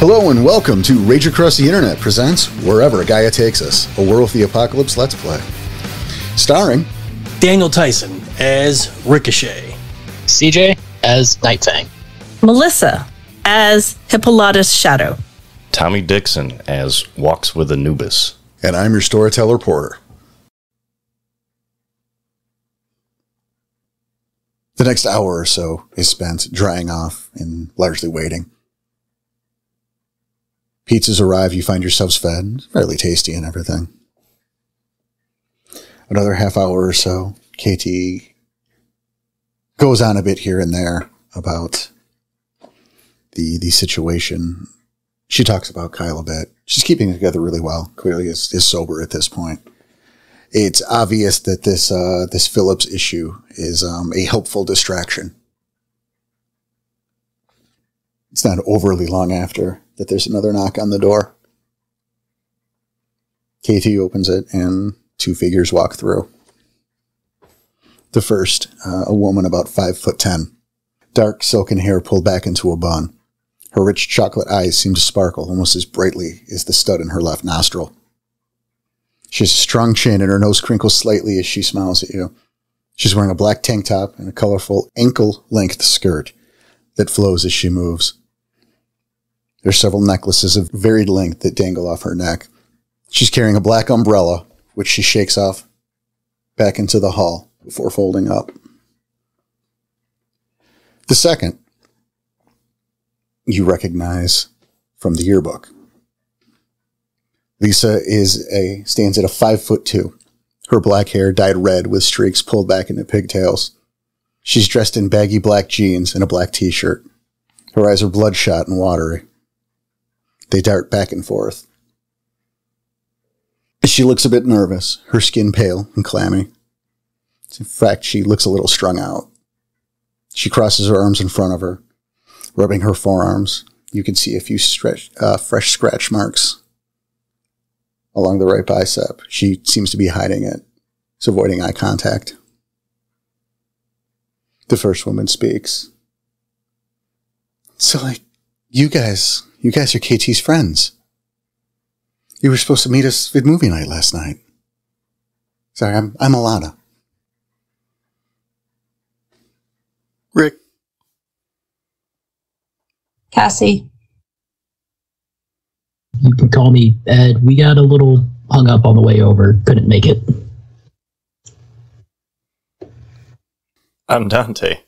Hello and welcome to Rage Across the Internet presents Wherever Gaia Takes Us, a World of the Apocalypse Let's Play. Starring Daniel Tyson as Ricochet, CJ as Nightfang, Melissa as Hippolytus Shadow, Tommy Dixon as Walks with Anubis, and I'm your storyteller, Porter. The next hour or so is spent drying off and largely waiting. Pizzas arrive, you find yourselves fed, fairly tasty and everything. Another half hour or so, KT goes on a bit here and there about the situation. She talks about Kyle a bit. She's keeping it together really well. Clearly is sober at this point. It's obvious that this Phillips issue is a helpful distraction. It's not overly long after that there's another knock on the door. KT opens it and two figures walk through. The first, a woman about 5'10", dark silken hair pulled back into a bun. Her rich chocolate eyes seem to sparkle almost as brightly as the stud in her left nostril. She has a strong chin and her nose crinkles slightly as she smiles at you. She's wearing a black tank top and a colorful ankle-length skirt that flows as she moves. There's several necklaces of varied length that dangle off her neck. She's carrying a black umbrella, which she shakes off back into the hall before folding up. The second, you recognize from the yearbook. Lisa stands at a 5'2". Her black hair dyed red with streaks pulled back into pigtails. She's dressed in baggy black jeans and a black t-shirt. Her eyes are bloodshot and watery. They dart back and forth. She looks a bit nervous, her skin pale and clammy. In fact, she looks a little strung out. She crosses her arms in front of her, rubbing her forearms. You can see a few fresh scratch marks along the right bicep. She seems to be hiding it. She's avoiding eye contact. The first woman speaks. So, you guys are KT's friends. You were supposed to meet us at movie night last night. Sorry, I'm Alana. Rick. Cassie. You can call me Ed. We got a little hung up on the way over. Couldn't make it. I'm Dante.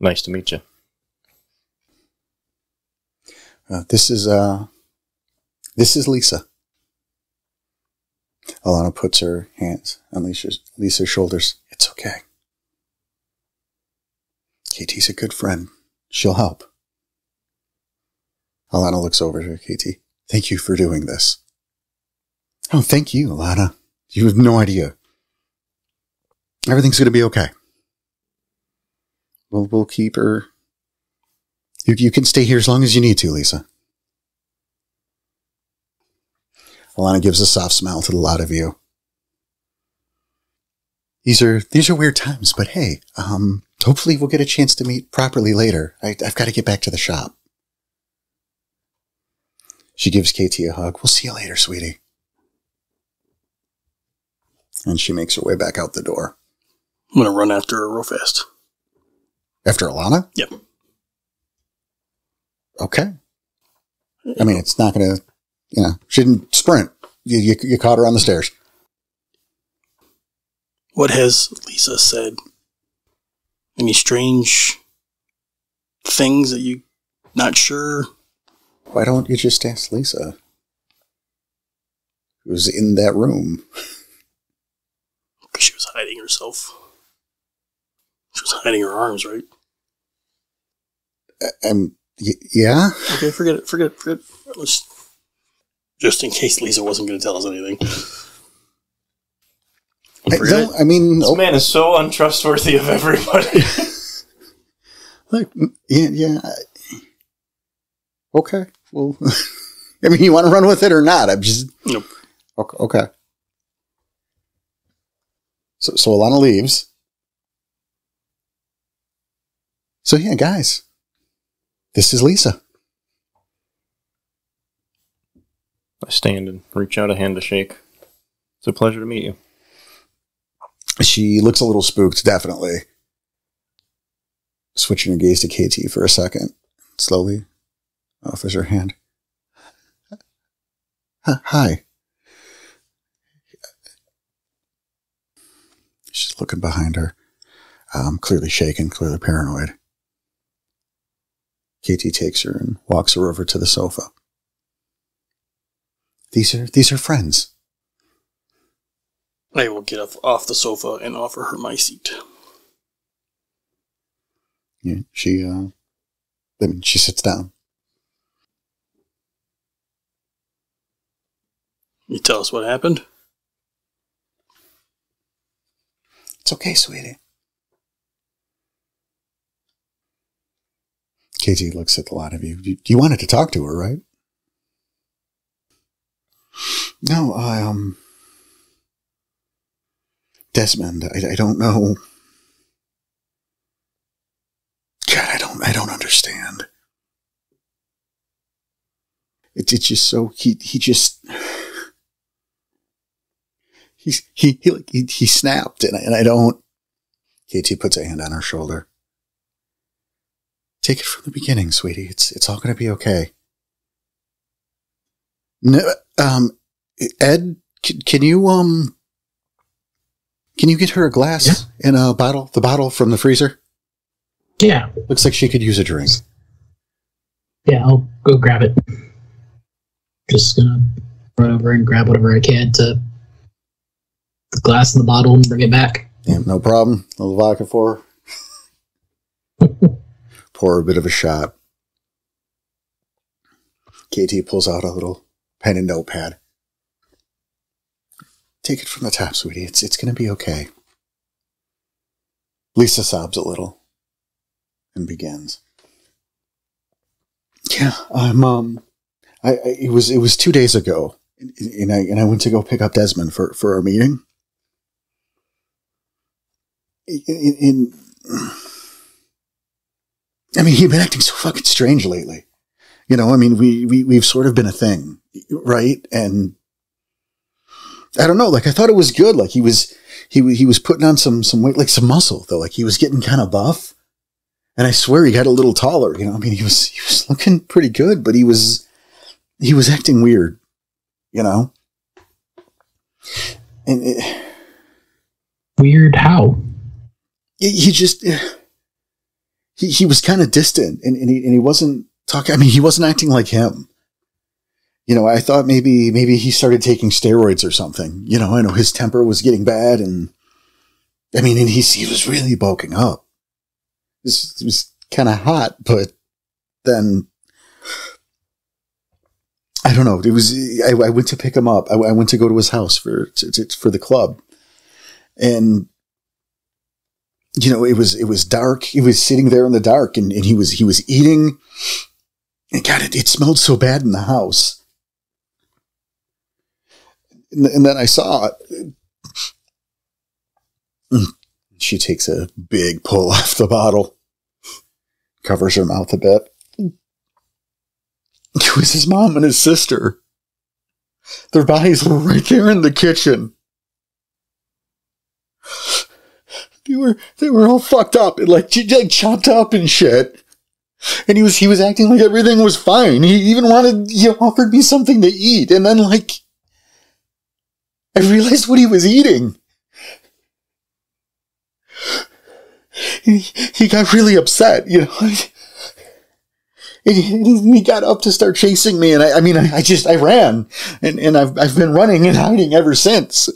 Nice to meet you. This is Lisa. Alana puts her hands on Lisa's shoulders. It's okay. KT's a good friend. She'll help. Alana looks over to KT. Thank you for doing this. Oh, thank you, Alana. You have no idea. Everything's going to be okay. We'll keep her. You can stay here as long as you need to, Lisa. Alana gives a soft smile to the lot of you. These are weird times, but hey, hopefully we'll get a chance to meet properly later. I've got to get back to the shop. She gives KT a hug. We'll see you later, sweetie. And she makes her way back out the door. I'm going to run after her real fast. After Alana? Yep. Okay. I mean, it's not going to, she didn't sprint. You caught her on the stairs. What has Lisa said? Any strange things that you not sure? Why don't you just ask Lisa? Who's in that room? Because she was hiding herself. She was hiding her arms, right? Yeah? Okay, forget it. Let's, just in case Lisa wasn't going to tell us anything. This man is so untrustworthy of everybody. Look, yeah. Okay, well, I mean, you want to run with it or not? I'm just... Nope. Okay. So Alana leaves. So yeah, guys, this is Lisa. I stand and reach out a hand to shake. It's a pleasure to meet you. She looks a little spooked, definitely. Switching her gaze to KT for a second. Slowly offers her hand. Hi. She's looking behind her. Clearly shaken, clearly paranoid. KT takes her and walks her over to the sofa. These are friends. I will get off the sofa and offer her my seat. Yeah, she sits down. You tell us what happened? It's okay, sweetie. KT looks at the lot of you. You wanted to talk to her, right? No, Desmond, I don't know. God, I don't understand. It's just so, he snapped and I don't. KT puts a hand on her shoulder. Take it from the beginning, sweetie. It's all going to be okay. No, Ed, can you get her a glass and a bottle? The bottle from the freezer? Yeah. Looks like she could use a drink. Yeah, I'll go grab it. Just gonna run over and grab whatever I can to the glass and the bottle and bring it back. Yeah, no problem. A little vodka for her. Pour a bit of a shot. KT pulls out a little pen and notepad. Take it from the top, sweetie. It's going to be okay. Lisa sobs a little and begins. Yeah, it was 2 days ago, and I went to go pick up Desmond for our meeting. I mean, he'd been acting so fucking strange lately. You know, I mean, we've sort of been a thing, right? And I don't know, like I thought it was good. Like he was putting on some weight, like some muscle though. Like he was getting kind of buff. And I swear he got a little taller, you know. I mean, he was looking pretty good, but he was acting weird, you know. And weird how? He just he was kind of distant, and he wasn't talking. I mean, he wasn't acting like him. You know, I thought maybe he started taking steroids or something. You know, I know his temper was getting bad, and I mean, and he was really bulking up. This was kind of hot, but then I don't know. It was I went to pick him up. I went to go to his house for the club, and you know, it was dark. He was sitting there in the dark, and he was eating. And God, it smelled so bad in the house. And then I saw it. She takes a big pull off the bottle, covers her mouth a bit. It was his mom and his sister. Their bodies were right there in the kitchen. They were all fucked up and like chopped up and shit. And he was acting like everything was fine. He even offered me something to eat. And then like, I realized what he was eating. He got really upset, you know. And he got up to start chasing me, and I ran, and I've been running and hiding ever since.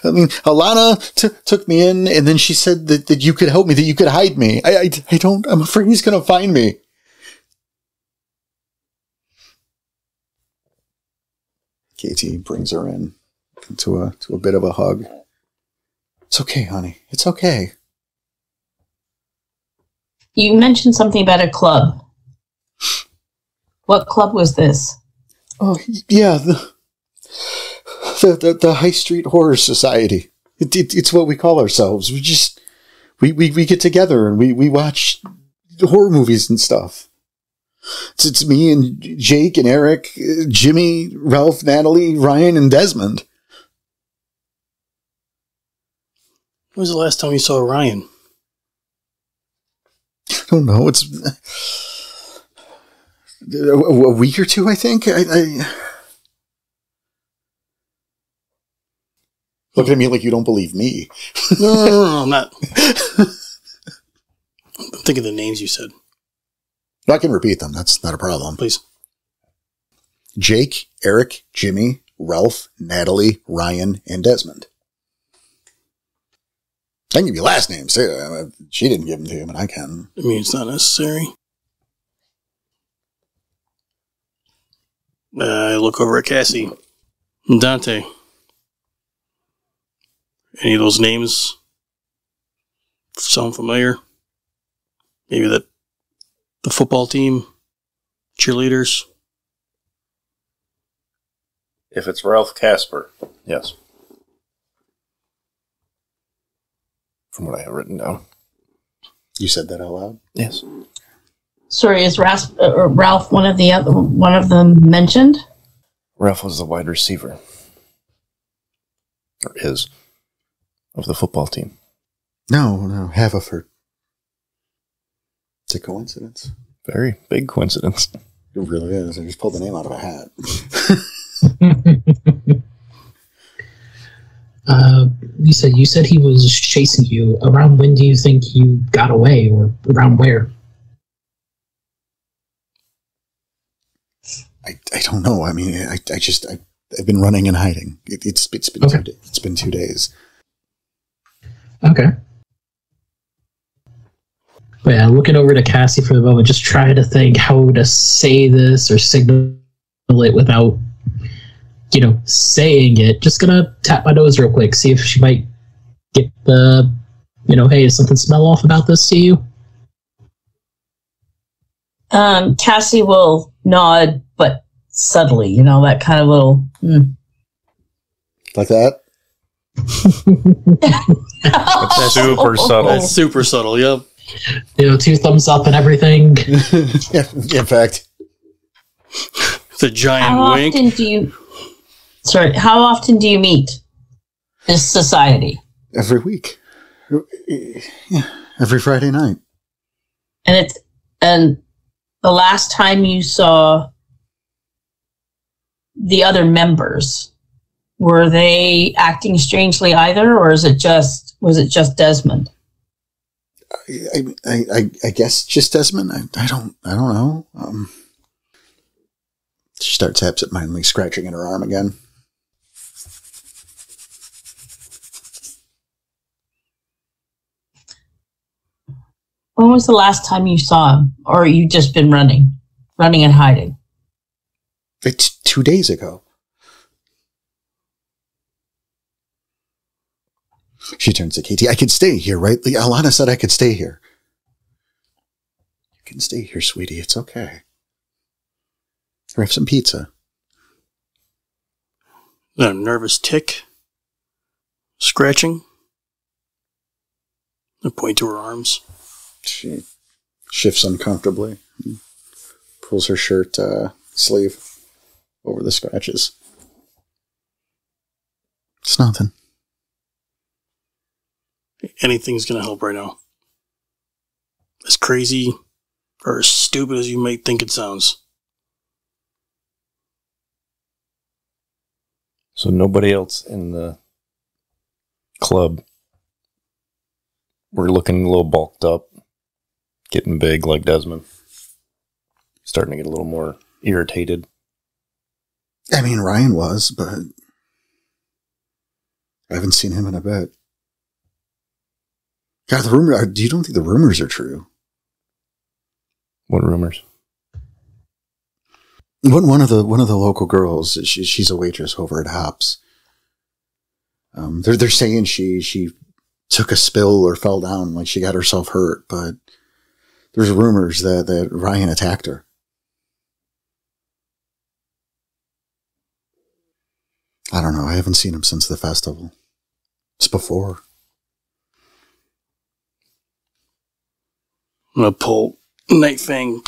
I mean, Alana took me in, and then she said that you could help me, that you could hide me. I'm afraid he's gonna find me. KT brings her in to a bit of a hug. It's okay, honey. It's okay. You mentioned something about a club. What club was this? Oh, yeah, the High Street Horror Society. It's what we call ourselves. We get together and we watch horror movies and stuff. It's me and Jake and Eric, Jimmy, Ralph, Natalie, Ryan, and Desmond. When was the last time you saw Ryan? I don't know. It's a week or two, I think. Look at me like you don't believe me. No, I'm not. I'm thinking the names you said. I can repeat them. That's not a problem. Please. Jake, Eric, Jimmy, Ralph, Natalie, Ryan, and Desmond. I can give you last names, too. She didn't give them to you, but I can. I mean, it's not necessary. I look over at Cassie. And Dante. Any of those names sound familiar? Maybe the football team, cheerleaders. If it's Ralph Casper, yes. From what I have written down. You said that out loud? Yes. Sorry, is Ralph one of them mentioned? Ralph was the wide receiver. Or is. Of the football team. No, Haverford. It's a coincidence. Very big coincidence. It really is. I just pulled the name out of a hat. You said he was chasing you. Around when do you think you got away, or around where? I don't know. I mean, I've been running and hiding. It's been okay. It's been 2 days. Okay. But yeah, looking over to Cassie for the moment, just try to think how to say this or signal it without, saying it. Just gonna tap my nose real quick, see if she might get the, hey, does something smell off about this to you? Cassie will nod, but subtly, that kind of little... Like that? That's super subtle. That's super subtle, yep. 2 thumbs up and everything. Yeah, in fact. It's a giant how wink. How often do you meet this society? Every week. Yeah, every Friday night. And the last time you saw the other members, were they acting strangely either, or was it just Desmond? I guess just Desmond. I don't know. She starts absentmindedly scratching at her arm again. When was the last time you saw him, or you just been running and hiding? It's 2 days ago. She turns to Katie. I could stay here, right? Alana said I could stay here. You can stay here, sweetie. It's okay. Or have some pizza. A nervous tick. Scratching. I point to her arms. She shifts uncomfortably. And pulls her shirt sleeve over the scratches. It's nothing. Anything's going to help right now. As crazy or as stupid as you may think it sounds. So nobody else in the club. We're looking a little bulked up. Getting big like Desmond. Starting to get a little more irritated. I mean, Ryan was, but I haven't seen him in a bit. God, you don't think the rumors are true? What rumors? One of the local girls, she's a waitress over at Hops. They're saying she took a spill or fell down, like she got herself hurt, but there's rumors that Ryan attacked her. I don't know. I haven't seen him since the festival. It's before. I'm going to pull Night Fang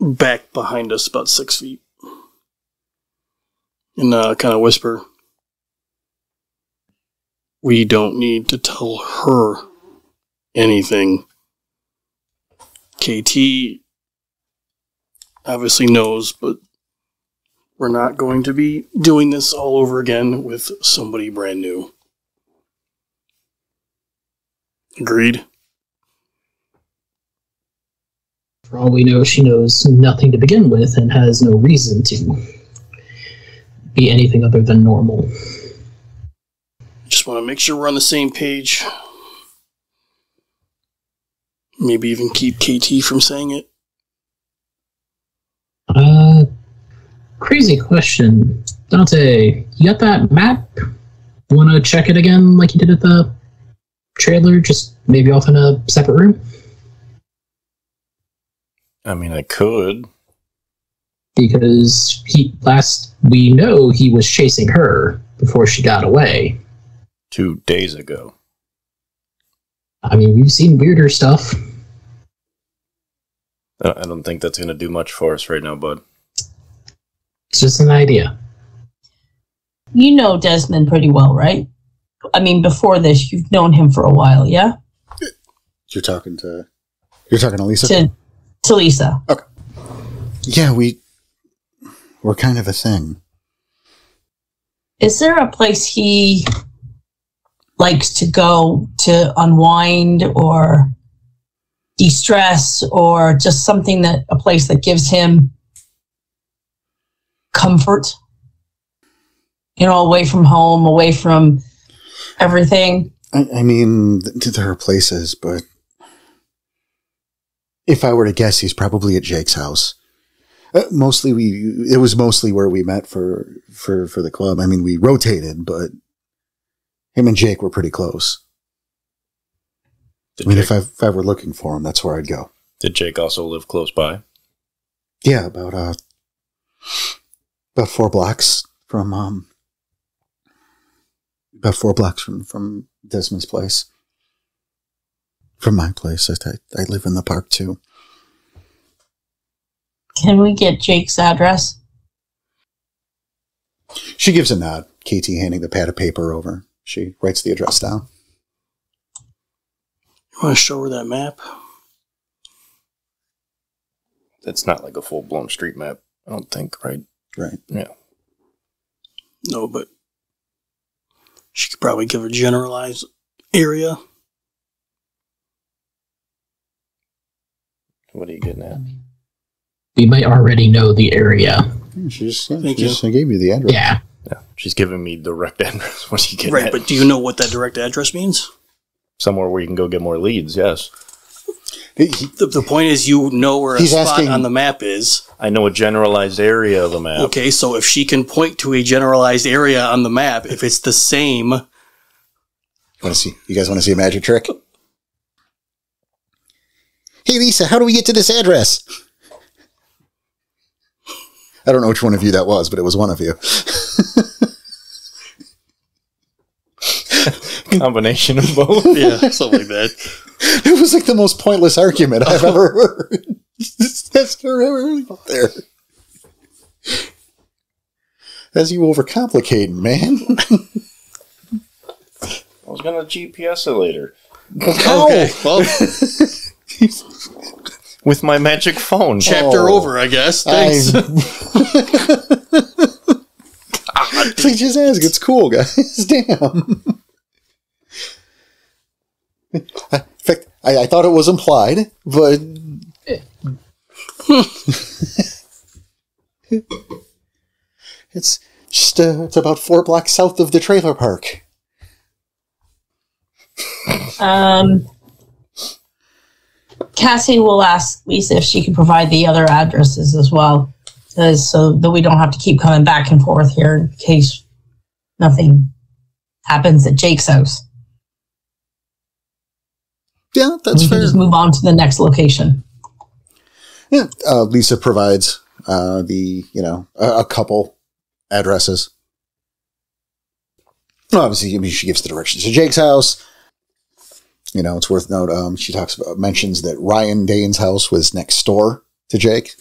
back behind us about 6 feet. And kind of whisper, we don't need to tell her anything. KT obviously knows, but we're not going to be doing this all over again with somebody brand new. Agreed? For all we know, she knows nothing to begin with and has no reason to be anything other than normal. Just want to make sure we're on the same page. Maybe even keep KT from saying it. Crazy question. Dante, you got that map? Want to check it again like you did at the trailer? Just maybe off in a separate room? I mean, I could. Because last we know he was chasing her before she got away. 2 days ago. I mean, we've seen weirder stuff. I don't think that's going to do much for us right now, bud. It's just an idea. You know Desmond pretty well, right? I mean, before this, you've known him for a while, yeah? You're talking to Lisa? To Lisa. Okay. Yeah, we're kind of a thing. Is there a place he likes to go to unwind or de-stress, or just a place that gives him comfort? You know, away from home, away from everything. I mean, there are places, but if I were to guess, he's probably at Jake's house. It was mostly where we met for the club. I mean, we rotated, but him and Jake were pretty close. If I were looking for him, that's where I'd go. Did Jake also live close by? Yeah, about 4 blocks from from Desmond's place. From my place, I live in the park too. Can we get Jake's address? She gives a nod. KT handing the pad of paper over. She writes the address down. You want to show her that map? That's not like a full-blown street map, I don't think, right? Right. Yeah. No, but she could probably give a generalized area. What are you getting at? We might already know the area. I gave you the address. Yeah. She's giving me direct address. What are you getting Right, at? but do you know what that direct address means? Somewhere where you can go get more leads, yes. The point is, you know where a spot on the map is. I know a generalized area of the map. Okay, so if she can point to a generalized area on the map, if it's the same... You guys want to see a magic trick? Hey, Lisa, how do we get to this address? I don't know which one of you that was, but it was one of you. Combination of both. Yeah, something like that. It was like the most pointless argument I've ever heard. That's out there. That's you overcomplicating, man. I was going to GPS it later. Okay, well... With my magic phone. Chapter over, I guess. Thanks. Please just ask. It's cool, guys. Damn. In fact, I thought it was implied, but... It's just, it's about 4 blocks south of the trailer park. Cassie will ask Lisa if she can provide the other addresses as well, so that we don't have to keep coming back and forth here in case nothing happens at Jake's house. Yeah, that's fair. We can just move on to the next location. Yeah, Lisa provides a couple addresses. Well, obviously, I mean, she gives the directions to Jake's house. You know, it's worth note. She mentions that Ryan Dane's house was next door to Jake.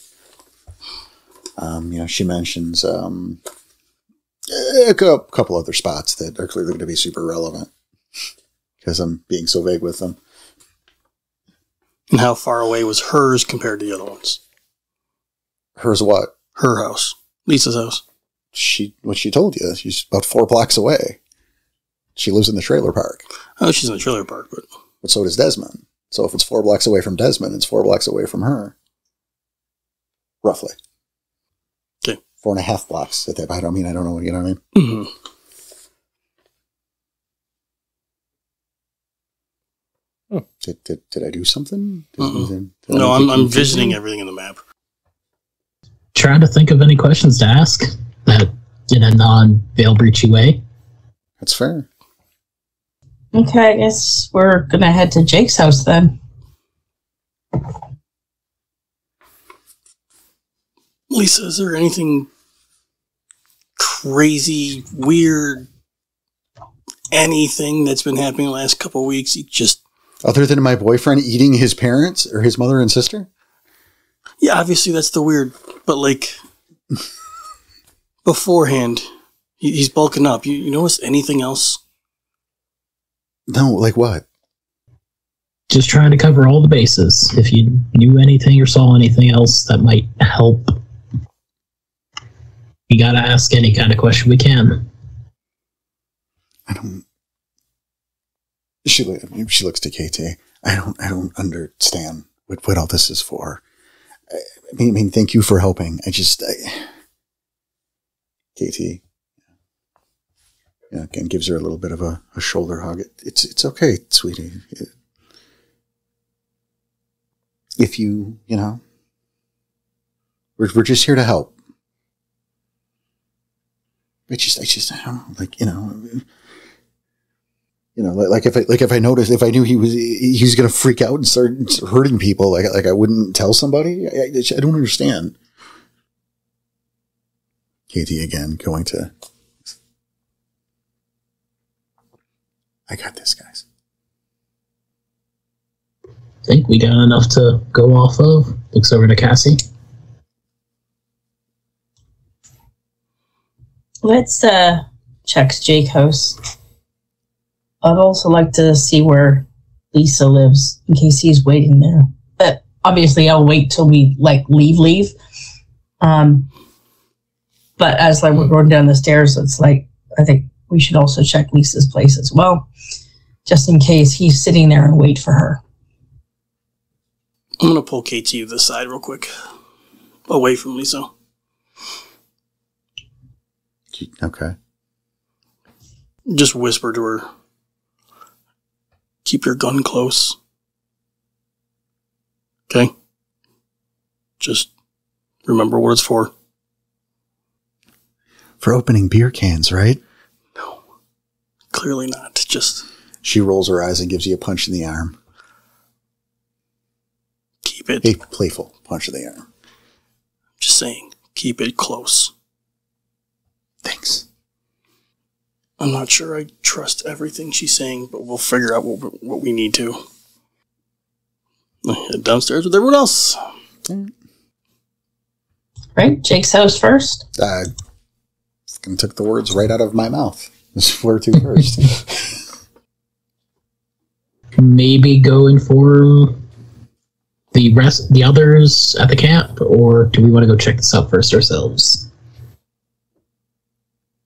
She mentions a couple other spots that are clearly going to be super relevant because I'm being so vague with them. And how far away was hers compared to the other ones? Hers what? Her house. Lisa's house. What she told you. She's about 4 blocks away. She lives in the trailer park. Oh, she's in the trailer park, but so does Desmond. So if it's 4 blocks away from Desmond, it's 4 blocks away from her. Roughly. Okay. 4.5 blocks. I don't know. You know what I mean? Mm-hmm. Did I do something? No, I'm visiting everything in the map. Trying to think of any questions to ask that in a non-veil breachy way. That's fair. Okay, I guess we're gonna head to Jake's house then. Lisa, is there anything crazy, weird, anything that's been happening the last couple of weeks? Other than my boyfriend eating his parents or his mother and sister? Yeah, obviously that's the weird, but beforehand, he's bulking up. You notice anything else? No, like what? Just trying to cover all the bases. If you knew anything or saw anything else that might help, you gotta ask any kind of question we can. She looks to KT. I don't understand what all this is for. I mean, thank you for helping. KT, again, gives her a little bit of a shoulder hug. It's okay, sweetie. If we're just here to help. I don't know, if I noticed, if I knew he was going to freak out and start hurting people, like I wouldn't tell somebody. I don't understand. Katie again going to. I got this, guys. Think we got enough to go off of. Looks over to Cassie. Let's check Jake's house. I'd also like to see where Lisa lives in case he's waiting there. But obviously, I'll wait till we leave. But as we're going down the stairs, it's I think we should also check Lisa's place as well, just in case he's sitting there and wait for her. I'm gonna pull KT to the side real quick, away from Lisa. Okay. Just whisper to her. Keep your gun close. Okay? Just remember what it's for. For opening beer cans, right? No. Clearly not. Just... She rolls her eyes and gives you a punch in the arm. Keep it... A playful punch in the arm. Just saying. Keep it close. Thanks. I'm not sure I trust everything she's saying, but we'll figure out what we need to. I head downstairs with everyone else. Right, Jake's house first. Took the words right out of my mouth. Where to first? Maybe go inform the others at the camp, or do we want to go check this out first ourselves?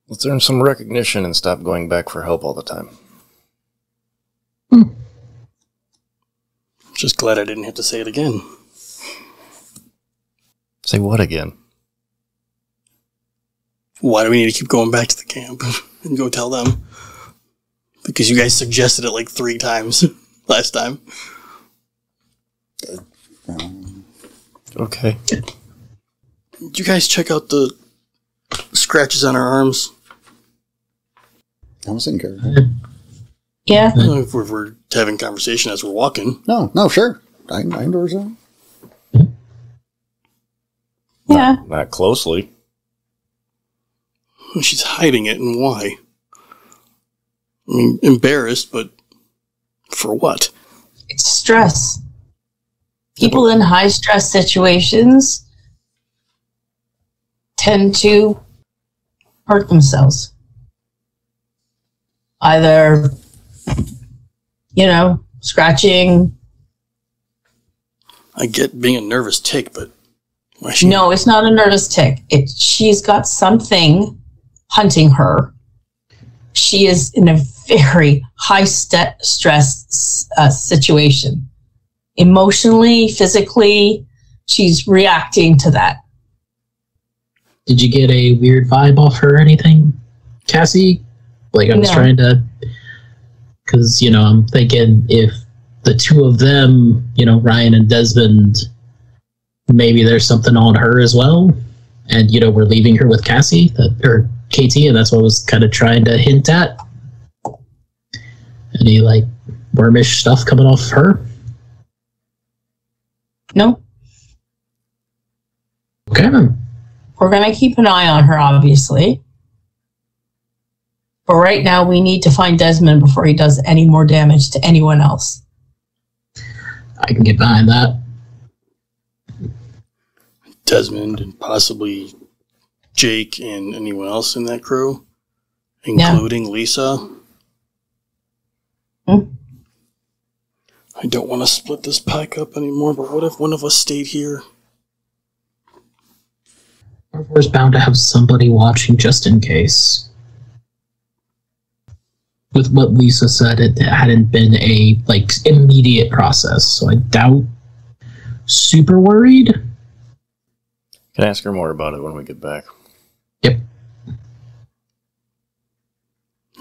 Let's earn some recognition and stop going back for help all the time. Just glad I didn't have to say it again. Say what again? Why do we need to keep going back to the camp and go tell them? Because you guys suggested it 3 times last time. Okay. Did you guys check out the scratches on our arms? I was in care. Yeah. If we're having conversation as we're walking. No, sure. I endorse that. Yeah. Not closely. She's hiding it, and why? I mean, embarrassed, but for what? It's stress. People in high stress situations tend to hurt themselves. Either, scratching. I get being a nervous tick, but No, it's not a nervous tick. She's got something hunting her. She is in a very high stress situation. Emotionally, physically, she's reacting to that. Did you get a weird vibe off her or anything, Cassie? Like, I was trying to... Because, I'm thinking if the two of them, Ryan and Desmond, maybe there's something on her as well. And, we're leaving her with Cassie, or KT, and that's what I was kind of trying to hint at. Any, wormish stuff coming off her? No. Okay. We're going to keep an eye on her, obviously. But right now, we need to find Desmond before he does any more damage to anyone else. I can get behind that. Desmond and possibly Jake and anyone else in that crew, including Lisa. Hmm? I don't want to split this pack up anymore, but what if one of us stayed here? We're bound to have somebody watching just in case. With what Lisa said, it hadn't been a immediate process, so I doubt. Super worried. Can I ask her more about it when we get back? Yep.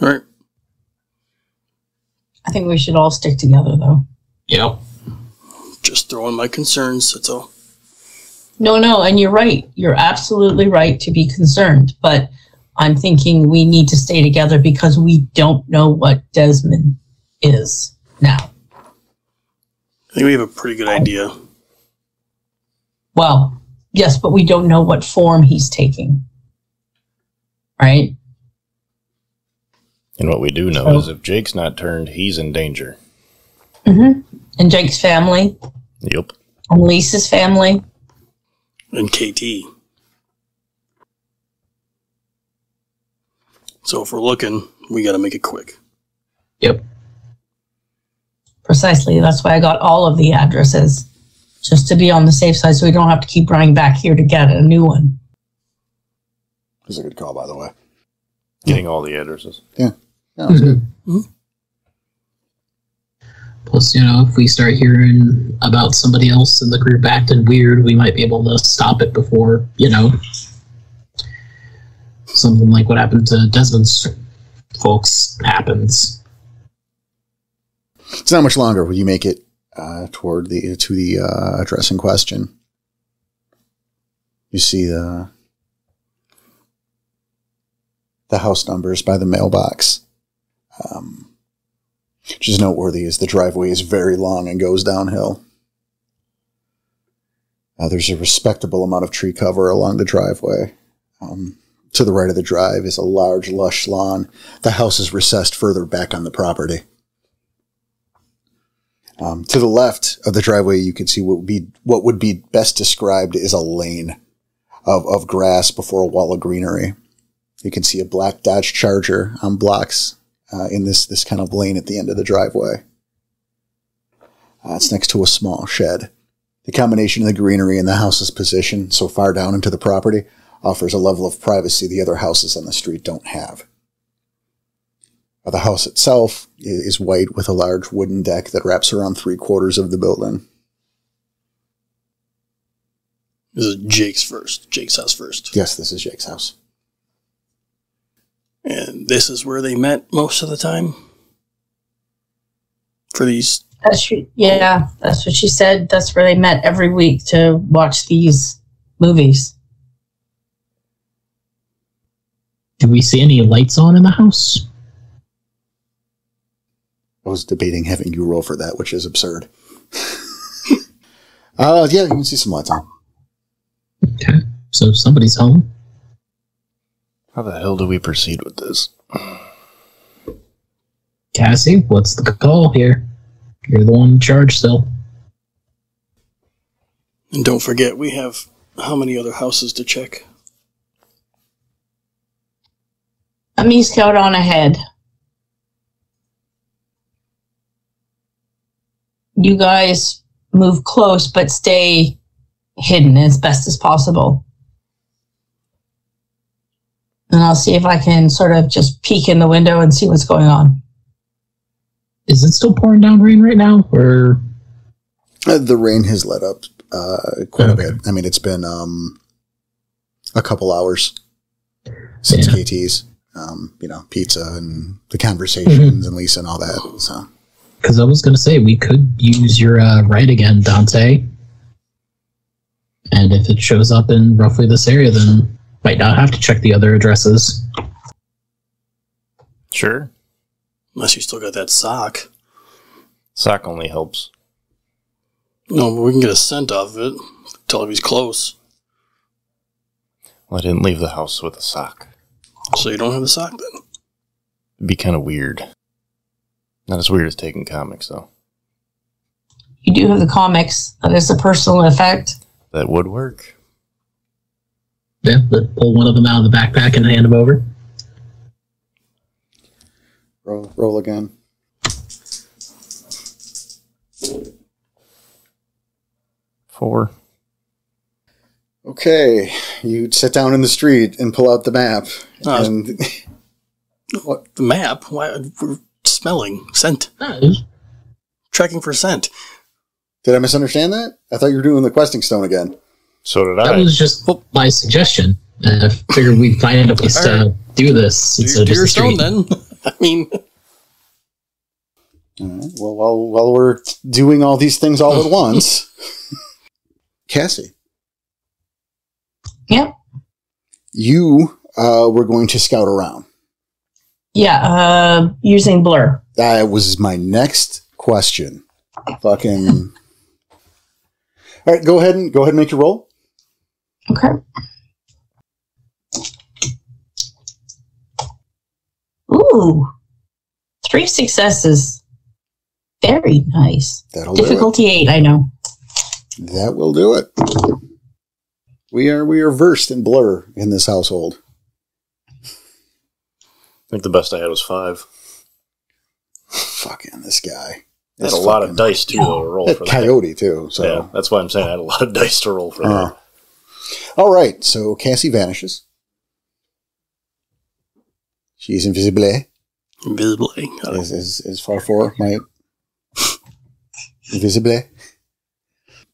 All right. I think we should all stick together, though. Yep. Just throwing my concerns, that's all. No, and you're right. You're absolutely right to be concerned, but I'm thinking we need to stay together because we don't know what Desmond is now. I think we have a pretty good idea. Well, yes, but we don't know what form he's taking. Right? And what we do know is if Jake's not turned, he's in danger. Mm-hmm. And Jake's family. Yep. And Lisa's family. And KT. So if we're looking, we got to make it quick. Yep. Precisely. That's why I got all of the addresses. Just to be on the safe side so we don't have to keep running back here to get a new one. That's a good call, by the way. Getting all the addresses. Yeah. Yeah, that's good. Mm-hmm. Plus, if we start hearing about somebody else in the group acting weird, we might be able to stop it before, something like what happened to Desmond's folks happens. It's not much longer when you make it to the address in question. You see the house numbers by the mailbox. Which is noteworthy as the driveway is very long and goes downhill. There's a respectable amount of tree cover along the driveway. To the right of the drive is a large, lush lawn. The house is recessed further back on the property. To the left of the driveway, you can see what would be best described as a lane of grass before a wall of greenery. You can see a black Dodge Charger on blocks in this kind of lane at the end of the driveway. It's next to a small shed. The combination of the greenery and the house's position so far down into the property offers a level of privacy the other houses on the street don't have. The house itself is white with a large wooden deck that wraps around 3/4 of the building. This is Jake's house first. Yes, this is Jake's house. And this is where they met most of the time? For these? That's what she said. That's where they met every week to watch these movies. Do we see any lights on in the house? I was debating having you roll for that, which is absurd. Yeah, you can see some lights on. Okay, so somebody's home. How the hell do we proceed with this? Cassie, what's the call here? You're the one in charge still. And don't forget, we have how many other houses to check? Let me scout on ahead. You guys move close, but stay hidden as best as possible. And I'll see if I can sort of just peek in the window and see what's going on. Is it still pouring down rain right now, or? The rain has let up quite a bit. I mean, it's been a couple hours since KT's. Pizza and the conversations and Lisa and all that. So, because I was going to say we could use your right again, Dante. And if it shows up in roughly this area, then might not have to check the other addresses. Sure. Unless you still got that sock. Sock only helps. No, but we can get a scent off of it. Tell if he's close. Well, I didn't leave the house with a sock. So you don't have the sock then? It'd be kind of weird. Not as weird as taking comics, though. You do have the comics. That is a personal effect. That would work. Yeah, but pull one of them out of the backpack and hand them over. Roll again. Four. Okay, you sit down in the street and pull out the map. And what? The map? Why? We're smelling. Scent. Tracking for scent. Did I misunderstand that? I thought you were doing the questing stone again. So did I. That was just my suggestion. I figured we'd find a place to do this. Do your stone then. I mean... All right. Well, while we're doing all these things all at once... Cassie. Yep. You were going to scout around. Yeah, using blur. That was my next question. Fucking... All right, go ahead and make your roll. Okay. Ooh, 3 successes. Very nice. That'll Difficulty 8, I know. That will do it. We are versed in blur in this household. I think the best I had was 5. Fucking this guy. I had a lot of dice, too, to roll for that. Coyote, too. So. Yeah, that's why I'm saying I had a lot of dice to roll for that. All right, so Cassie vanishes. She's invisible. Invisible. Is far for my... Invisible.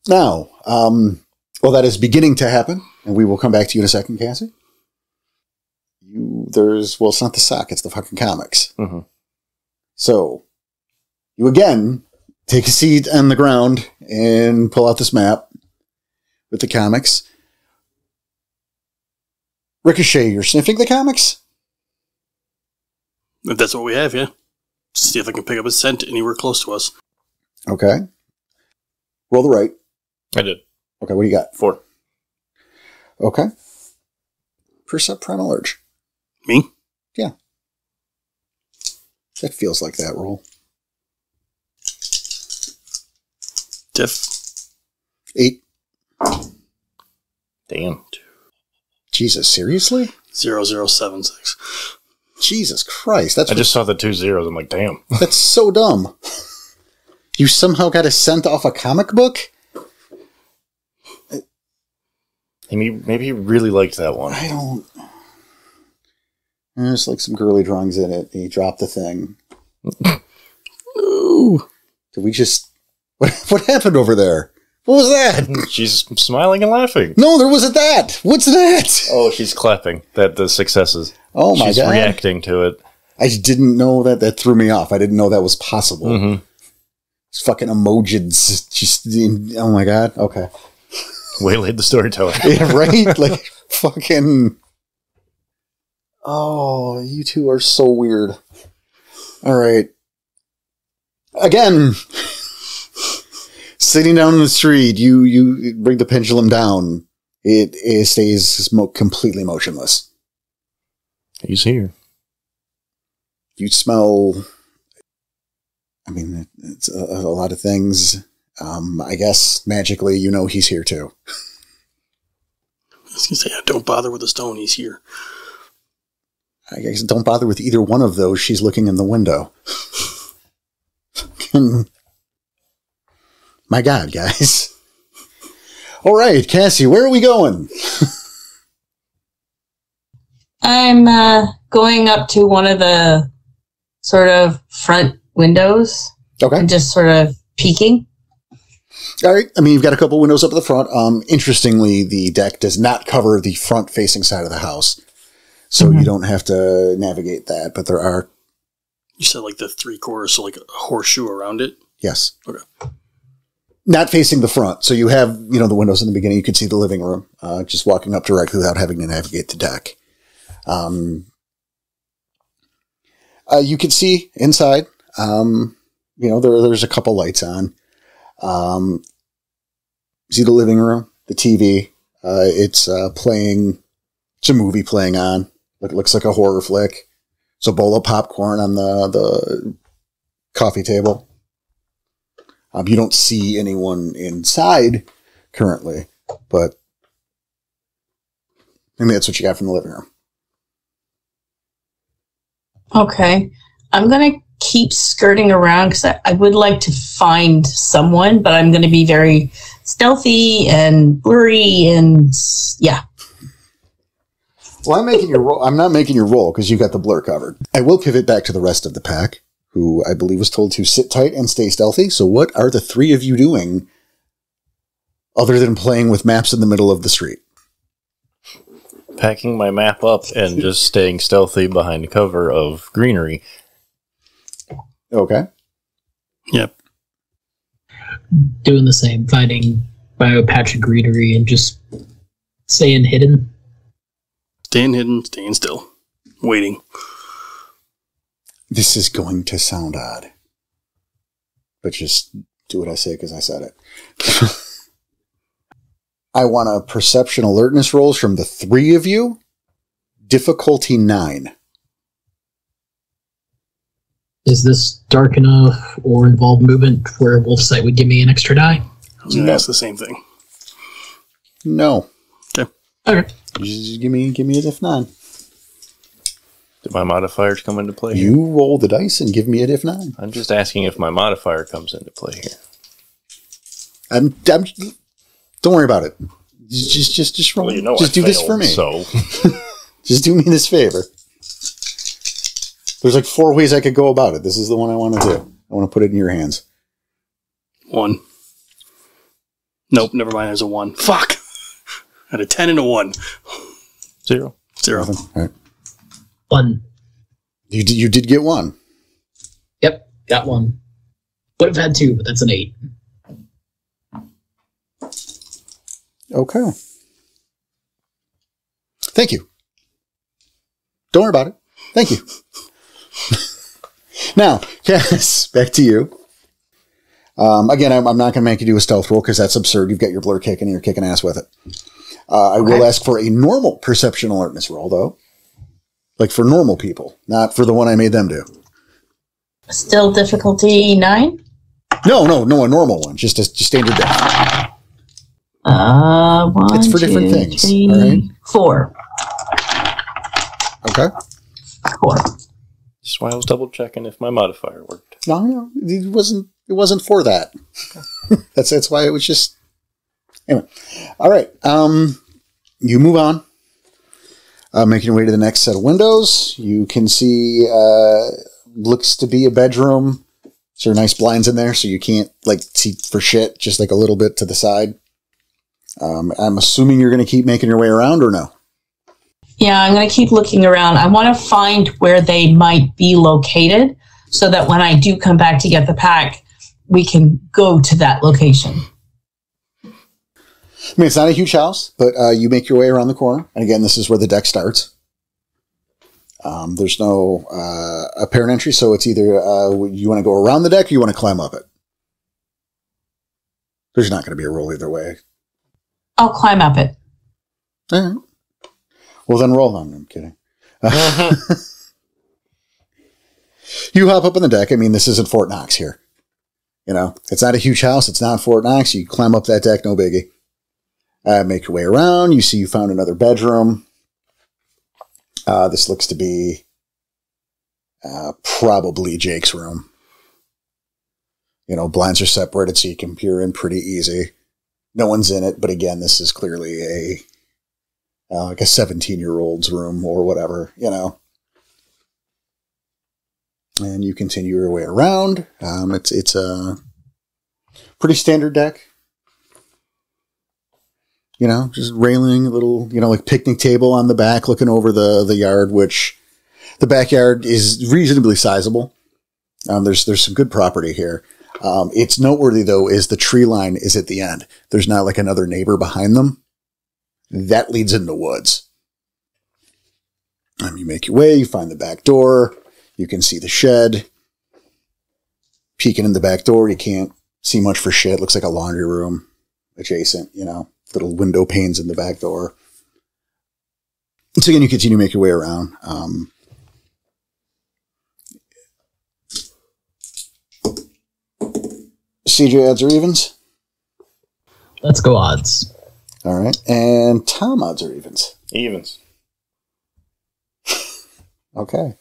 Now, well, that is beginning to happen, and we will come back to you in a second, Cassie. It's not the sock, it's the fucking comics. Mm-hmm. So, you again take a seat on the ground and pull out this map with the comics. Ricochet, you're sniffing the comics? If that's what we have, yeah. See if I can pick up a scent anywhere close to us. Okay. Roll the right. I did. Okay, what do you got? 4. Okay. Percept primal urge. Me? Yeah. That feels like that roll. Diff. 8. Damn. Jesus, seriously? 0076. Jesus Christ. I just saw the 2 zeros. I'm like, damn. That's so dumb. You somehow got a scent off a comic book? Maybe he really liked that one. I don't... There's like some girly drawings in it. He dropped the thing. Ooh. Did we just... What happened over there? What was that? She's smiling and laughing. No, there wasn't that. What's that? Oh, she's clapping. The successes. Oh my God. She's reacting to it. I didn't know that. That threw me off. I didn't know that was possible. Mm-hmm. It's fucking emojis. Just, oh my God. Okay. Waylaid the storyteller. Yeah, right? Like, fucking... Oh, you two are so weird. All right. Again, sitting down in the street, you bring the pendulum down. It stays completely motionless. He's here. You smell... I mean, it's a lot of things. I guess magically, he's here too. I was going to say, don't bother with the stone. He's here. I guess don't bother with either one of those. She's looking in the window. My God, guys. All right, Cassie, where are we going? I'm going up to one of the sort of front windows. Okay. And just sort of peeking. All right. I mean, you've got a couple windows up at the front. Interestingly, the deck does not cover the front-facing side of the house, so you don't have to navigate that. But there are. You said like the 3/4, so like a horseshoe around it? Yes. Okay. Not facing the front. So you have, the windows in the beginning. You can see the living room, just walking up directly without having to navigate the deck. You can see inside. There's a couple lights on. See the living room, the TV. It's playing. It's a movie playing on. It looks like a horror flick. It's a bowl of popcorn on the coffee table. You don't see anyone inside currently, but I mean that's what you got from the living room. Okay. I'm going to keep skirting around because I would like to find someone, but I'm going to be very stealthy and blurry and yeah. Well, I'm making your roll. I'm not making your roll because you got the blur covered. I will pivot back to the rest of the pack, who I believe was told to sit tight and stay stealthy. So what are the three of you doing other than playing with maps in the middle of the street? Packing my map up and just staying stealthy behind cover of greenery. Okay. Yep. Doing the same, finding a patch of greenery and just staying hidden. Staying hidden, staying still. Waiting. This is going to sound odd, but just do what I say because I said it. I want a perception alertness rolls from the three of you. Difficulty 9. Is this dark enough or involve movement where Wolf Sight would give me an extra die? I was going to ask the same thing. No. Okay. Okay. Just give me a diff 9. Did my modifiers come into play here? You roll the dice and give me a diff 9. I'm just asking if my modifier comes into play here. I'm don't worry about it. Just roll. Well, just do this for me. So just do me this favor. There's like 4 ways I could go about it. This is the one I want to do. I want to put it in your hands. 1. Nope, never mind. There's a 1. Fuck. I had a 10 and a 1. 0. 0. All right. 1. You did get 1. Yep, got 1. Would have had 2, but that's an 8. Okay. Thank you. Don't worry about it. Thank you. Now, Cass, back to you. Again, I'm not going to make you do a stealth roll because that's absurd. You've got your blur kick and you're kicking ass with it. I will ask for a normal perception alertness roll, though. Like for normal people, not for the one I made them do. Still difficulty 9? No, a normal one. Just standard death. 1, It's for different things. 3, All right. 4. Okay. 4. Just why I was double checking if my modifier worked. No, it wasn't for that. That's why it was just. Anyway, all right. You move on. Making your way to the next set of windows. You can see looks to be a bedroom. So there are nice blinds in there, so you can't see for shit. Just like a little bit to the side. I'm assuming you're going to keep making your way around, or no? Yeah, I'm going to keep looking around. I want to find where they might be located so that when I do come back to get the pack, we can go to that location. I mean, it's not a huge house, but you make your way around the corner. And again, this is where the deck starts. There's no apparent entry, so it's either you want to go around the deck or you want to climb up it. There's not going to be a roll either way. I'll climb up it. All right. Well, then roll on. I'm kidding. You hop up on the deck. I mean, this isn't Fort Knox here. It's not a huge house. It's not Fort Knox. You climb up that deck, no biggie. Make your way around. You see you found another bedroom. This looks to be probably Jake's room. You know, blinds are separated so you can peer in pretty easy. No one's in it, but again, this is clearly like a 17-year-old's room or whatever, you know. And you continue your way around. It's a pretty standard deck. You know, just railing, a little, you know, like picnic table on the back looking over the yard, which the backyard is reasonably sizable. There's some good property here. It's noteworthy, though, is the tree line is at the end. There's not like another neighbor behind them. That leads into woods. You make your way, you find the back door. You can see the shed. Peeking in the back door, you can't see much for shit. Looks like a laundry room adjacent, you know, little window panes in the back door. So again, you continue to make your way around. CJ, odds or evens? Let's go odds. All right. And Tom, odds or evens? Evens. Okay.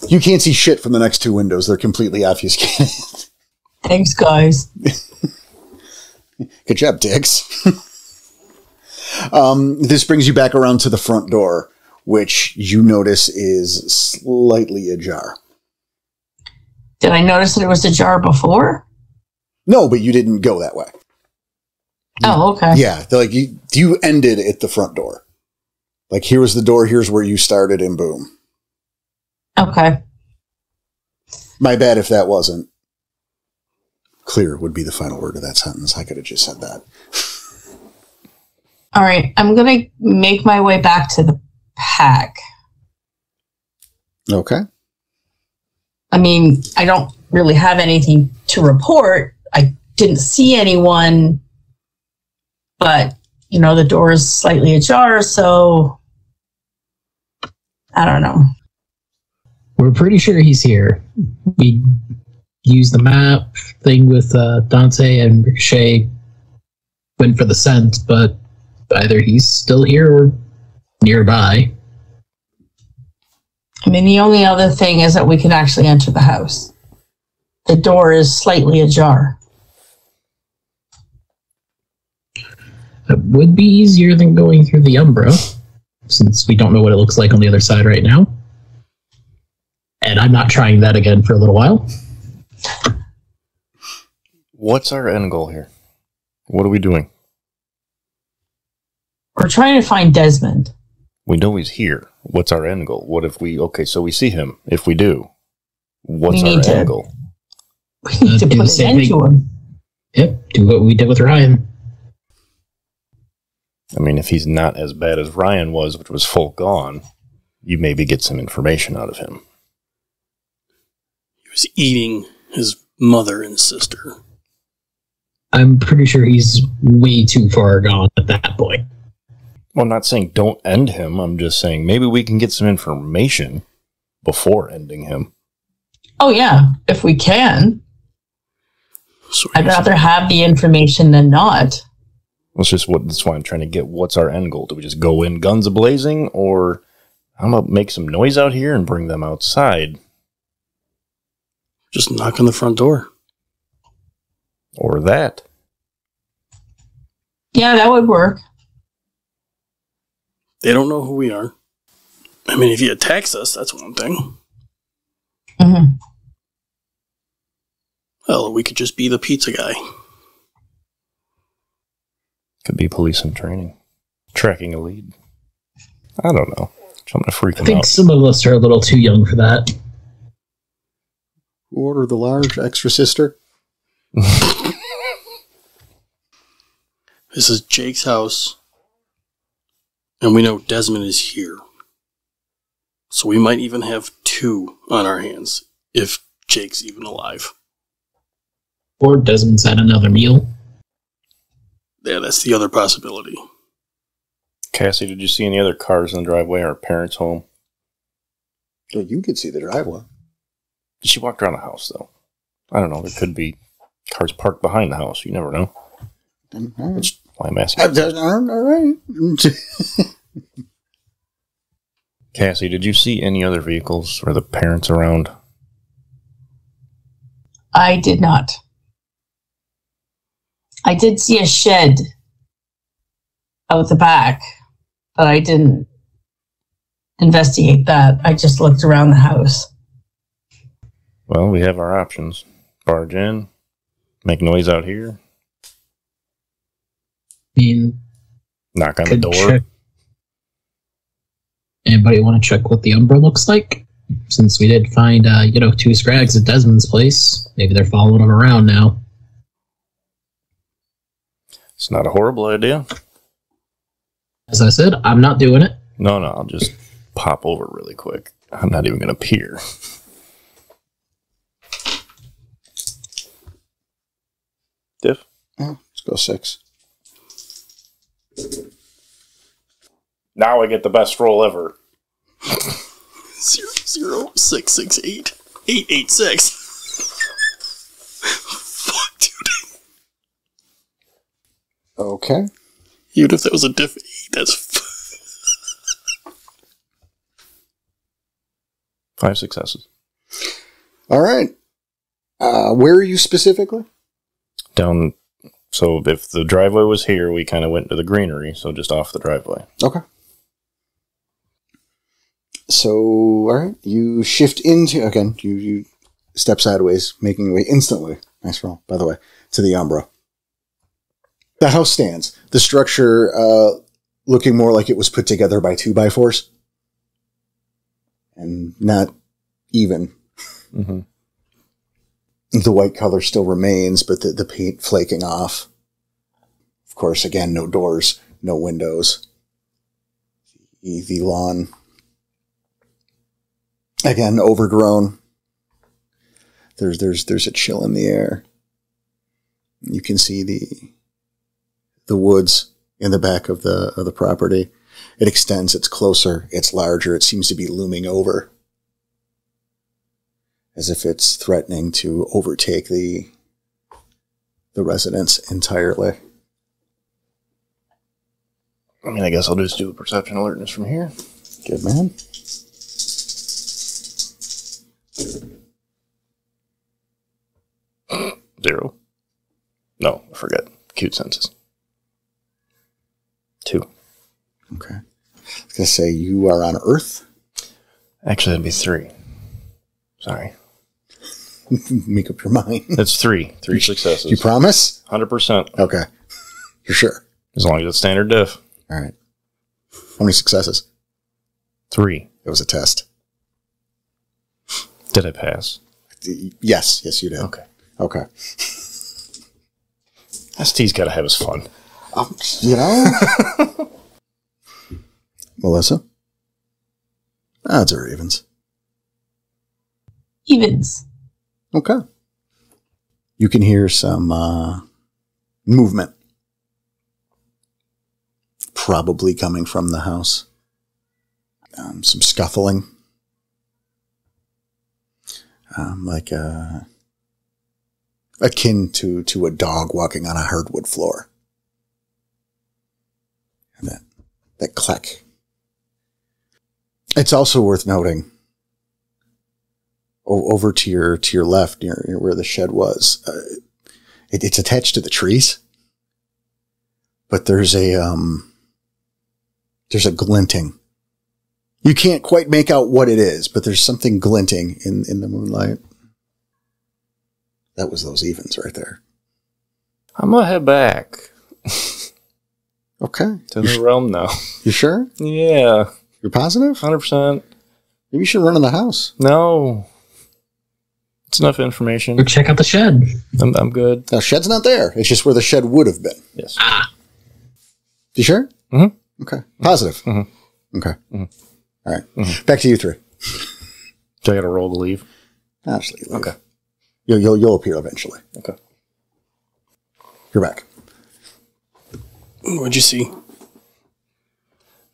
You can't see shit from the next two windows. They're completely obfuscated. Thanks, guys. Good job, Diggs. This brings you back around to the front door, which you notice is slightly ajar. Did I notice that it was ajar before? No, but you didn't go that way. Oh, okay. Yeah, like you ended at the front door. Like, here was the door, here's where you started, and boom. Okay. My bad if that wasn't clear would be the final word of that sentence. I could have just said that. All right. I'm going to make my way back to the pack. Okay. I mean, I don't really have anything to report. I didn't see anyone, but, you know, the door is slightly ajar, so I don't know. We're pretty sure he's here. We used the map thing with Dante and Ricochet, went for the scent, but either he's still here or nearby. I mean, the only other thing is that we can actually enter the house. The door is slightly ajar. It would be easier than going through the Umbra, since we don't know what it looks like on the other side right now. And I'm not trying that again for a little while. What's our end goal here? What are we doing? We're trying to find Desmond. We know he's here. What's our end goal? What if we... Okay, so we see him. If we do, what's our end goal? We need to put an end to him. Yep, do what we did with Ryan. I mean, if he's not as bad as Ryan was, which was full gone, you maybe get some information out of him. He was eating his mother and sister. I'm pretty sure he's way too far gone at that point. Well, I'm not saying don't end him. I'm just saying maybe we can get some information before ending him. Oh, yeah, if we can. I'd rather have the information than not. That's why I'm trying to get what's our end goal. Do we just go in guns a-blazing, or I'm going to make some noise out here and bring them outside? Just knock on the front door. Or that. Yeah, that would work. They don't know who we are. I mean, if he attacks us, that's one thing. Mm-hmm. Well, we could just be the pizza guy. Could be police in training. Tracking a lead. I don't know. Something to freak I them think out. some of us are a little too young for that. Order the large extra sister. This is Jake's house. And we know Desmond is here. So we might even have two on our hands, if Jake's even alive. Or Desmond's had another meal. Yeah, that's the other possibility. Cassie, did you see any other cars in the driveway or our parents' home? Well, you could see the driveway. She walked around the house, though. I don't know. There could be cars parked behind the house. You never know. That's why I'm asking. All right. Cassie, did you see any other vehicles or the parents around? I did not. I did see a shed out the back, but I didn't investigate that. I just looked around the house. Well, we have our options. Barge in, make noise out here, I mean, knock on the could door. check. Anybody want to check what the Umbra looks like? Since we did find, 2 scrags at Desmond's place. Maybe they're following him around now. It's not a horrible idea. As I said, I'm not doing it. No, I'll just pop over really quick. I'm not even going to peer. Diff? Oh, let's go 6. Now I get the best roll ever. 0, 6, 6, 8, 8, 8, 6. Fuck, dude. Okay. Even if that was a diff 8, that's 5 successes. All right. Where are you specifically? Down. So if the driveway was here, we kind of went to the greenery, so just off the driveway. Okay. So, all right. You shift into, again, you step sideways, making your way instantly. Nice roll, by the way, to the Umbra. The house stands. The structure looking more like it was put together by 2x4s. And not even. Mm-hmm. The white color still remains, but the paint flaking off. Of course, again, no doors, no windows. The lawn, again, overgrown. There's a chill in the air. You can see the woods in the back of the property. It extends. It's closer. It's larger. It seems to be looming over, as if it's threatening to overtake the residence entirely. I mean, I guess I'll just do a perception alertness from here. Good man. Zero. No, I forget. Cute senses. 2. Okay. I was going to say, you are on Earth. Actually, that'd be 3. Sorry. Make up your mind. That's 3. 3 successes. You promise? 100%. Okay. You're sure? As long as it's standard diff. All right. How many successes? 3. It was a test. Did I pass? Yes. Yes, you did. Okay. Okay. ST's got to have his fun. You know? Melissa? Odds or evens? Evens. Okay. You can hear some movement. Probably coming from the house. Some scuffling. Like akin to a dog walking on a hardwood floor. And that clack. It's also worth noting, over to your left, near where the shed was, it's attached to the trees, but there's a glinting. You can't quite make out what it is, but there's something glinting in the moonlight. That was those evens right there. I'm going to head back. Okay. To the realm now. You sure? Yeah. You're positive? 100%. Maybe you should run in the house. No. It's enough information. Or check out the shed. I'm good. The shed's not there. It's just where the shed would have been. Yes. You sure? Mm-hmm. Okay. Positive. Mm-hmm. Okay. Mm-hmm. All right. Mm-hmm. Back to you 3. Do I got to roll to leave? Actually, leave. Okay. You'll appear eventually. Okay. You're back. What'd you see?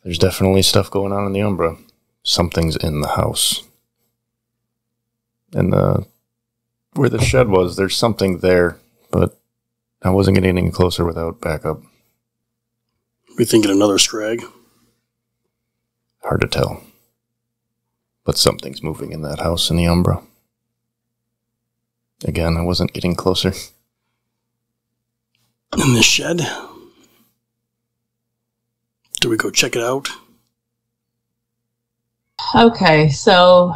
There's definitely stuff going on in the Umbra. Something's in the house. And where the shed was, there's something there, but I wasn't getting any closer without backup. We thinking another scrag? Hard to tell. But something's moving in that house in the Umbra. Again, I wasn't getting closer. In the shed? Do we go check it out? Okay, so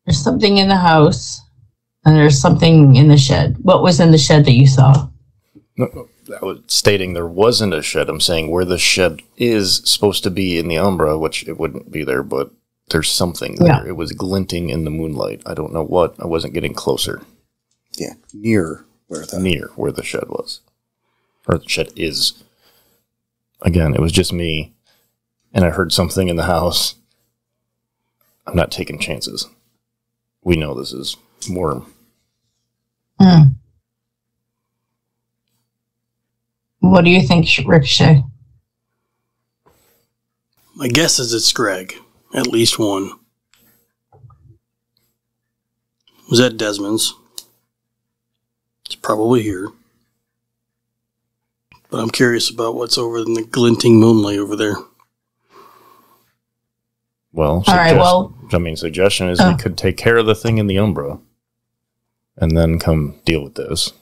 there's something in the house, and there's something in the shed. What was in the shed that you saw? No, I was stating there wasn't a shed. I'm saying where the shed is supposed to be in the Umbra, which it wouldn't be there, but there's something there. Yeah. It was glinting in the moonlight. I don't know what. I wasn't getting closer. Yeah, near where the shed was. Or the shed is. Again, it was just me, and I heard something in the house. I'm not taking chances. We know this is worm. What do you think, Ricochet? My guess is it's Greg. At least one. Was that Desmond's? It's probably here. But I'm curious about what's over in the glinting moonlight over there. Well, suggestion is we could take care of the thing in the Umbra and then come deal with this.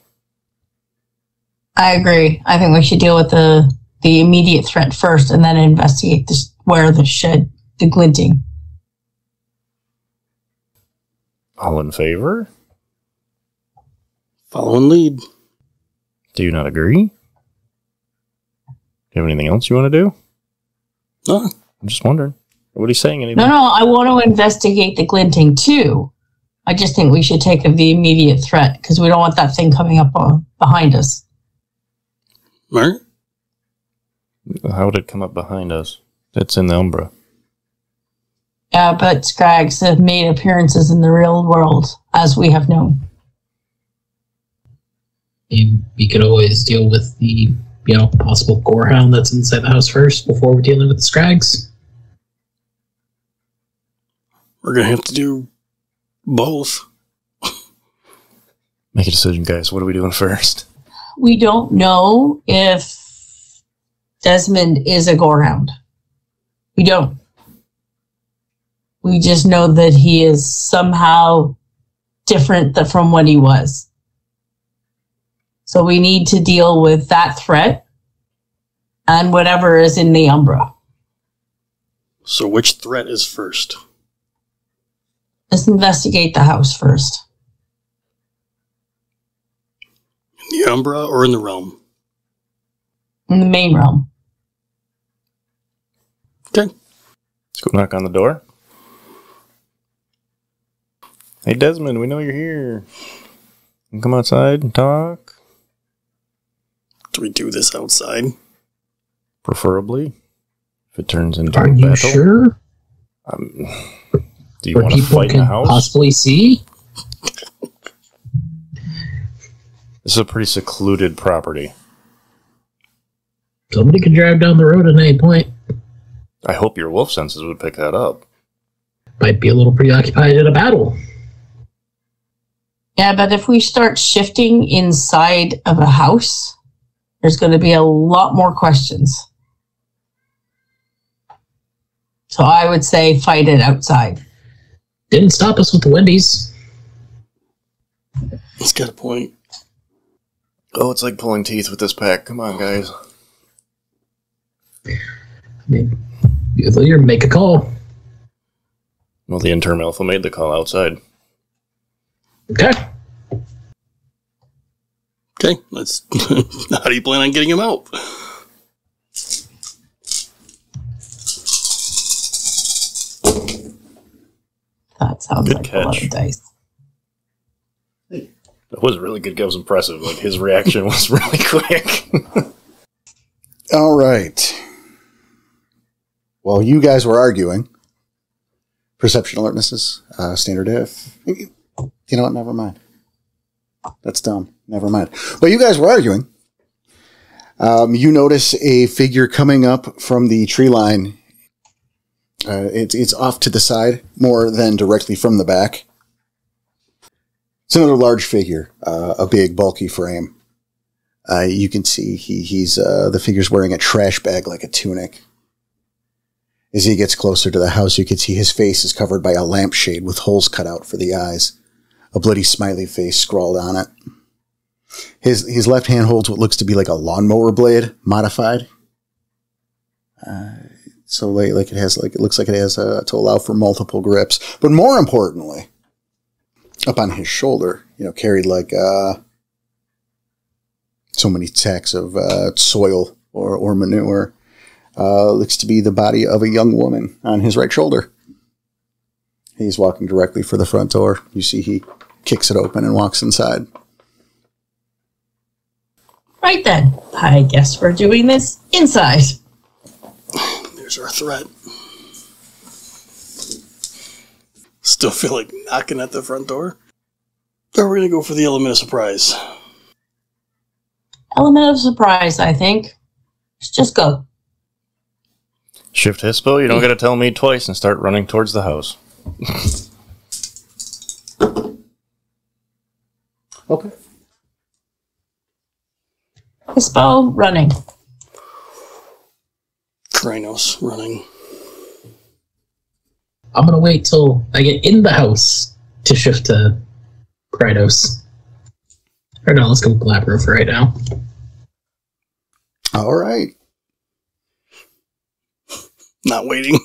I agree. I think we should deal with the immediate threat first and then investigate where the shed, the glinting. All in favor? Following lead. Do you not agree? Do you have anything else you want to do? No. I'm just wondering. What are you saying? Anything? No, I want to investigate the glinting too. I just think we should take the immediate threat because we don't want that thing coming up behind us. Right? How would it come up behind us? It's in the Umbra. Yeah, but Scrags have made appearances in the real world, as we have known. We could always deal with the, possible gorehound that's inside the house first before we're dealing with the Scrags. We're going to have to do both. Make a decision, guys. What are we doing first? We don't know if Desmond is a gorehound. We don't. We just know that he is somehow different from what he was. So we need to deal with that threat and whatever is in the Umbra. So which threat is first? Let's investigate the house first. In the Umbra or in the realm? In the main realm. Okay. Let's go knock on the door. Hey, Desmond, we know you're here. You come outside and talk? Do we do this outside? Preferably. If it turns into a battle. Are you sure? Do you want to fight in the house? Possibly see? This is a pretty secluded property. Somebody could drive down the road at any point. I hope your wolf senses would pick that up. Might be a little preoccupied in a battle. Yeah, but if we start shifting inside of a house, there's going to be a lot more questions. So I would say fight it outside. Didn't stop us with the Wendy's. He's got a point. Oh, it's like pulling teeth with this pack. Come on, guys. I mean, you make a call. Well, the interim alpha made the call outside. Okay. Okay, let's... How do you plan on getting him out? That sounds good like catch. A lot of dice. That was really good. That was impressive. Like, his reaction was really quick. All right. While you guys were arguing, perception alertnesses, standard diff. You know what? Never mind. That's dumb. Never mind. While you guys were arguing, you notice a figure coming up from the tree line. It's off to the side more than directly from the back. It's another large figure, a big, bulky frame. You can see he's the figure's wearing a trash bag like a tunic. As he gets closer to the house, you can see his face is covered by a lampshade with holes cut out for the eyes. A bloody smiley face scrawled on it. His left hand holds what looks to be like a lawnmower blade, modified. So like it looks like it has to allow for multiple grips. But more importantly, up on his shoulder, carried like so many sacks of soil or manure, looks to be the body of a young woman on his right shoulder. He's walking directly for the front door. You see he kicks it open and walks inside. Right then. I guess we're doing this inside. There's our threat. Still feel like knocking at the front door? Or are we going to go for the element of surprise? Element of surprise, I think. Let's just go. Shift Hispo, you don't got to tell me twice and start running towards the house. Okay. Hispo running. Krynos running. I'm gonna wait till I get in the house to shift to Krynos. Or no, let's go Glabro for right now. All right. Not waiting.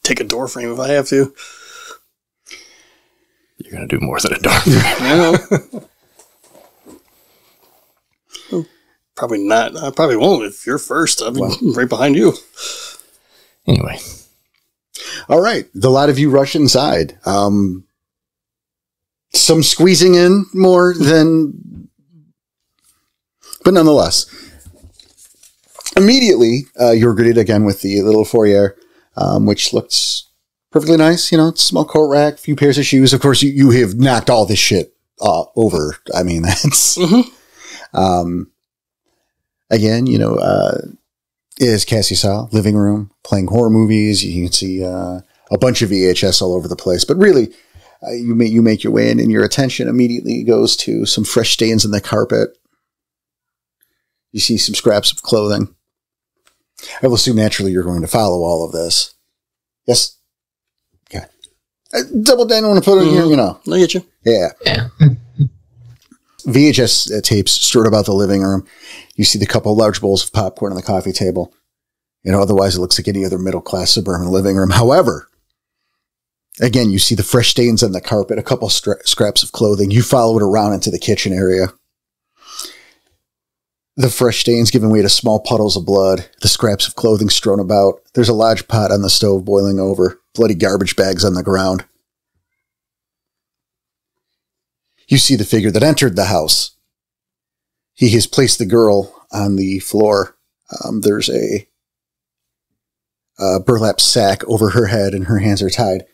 Take a door frame if I have to. You're going to do more than a door. I know. Probably not. I probably won't if you're first. I'll be right behind you. Anyway. All right. The lot of you rush inside. Some squeezing in more than... But nonetheless. Immediately, you're greeted again with the little foyer, which looks perfectly nice. It's a small coat rack, few pairs of shoes. Of course, you have knocked all this shit over. I mean, that's... Mm-hmm. Again, as Cassie saw, living room, playing horror movies. You can see a bunch of VHS all over the place. But really, you make your way in, and your attention immediately goes to some fresh stains in the carpet. You see some scraps of clothing. I will assume naturally you're going to follow all of this. Yes? Okay. Double down, want to put it in here, I get you. Yeah. Yeah. VHS tapes stored about the living room. You see the couple large bowls of popcorn on the coffee table. Otherwise it looks like any other middle-class suburban living room. However, again, you see the fresh stains on the carpet, a couple scraps of clothing. You follow it around into the kitchen area. The fresh stains giving way to small puddles of blood, the scraps of clothing strewn about. There's a large pot on the stove boiling over, bloody garbage bags on the ground. You see the figure that entered the house. He has placed the girl on the floor. There's a burlap sack over her head and her hands are tied.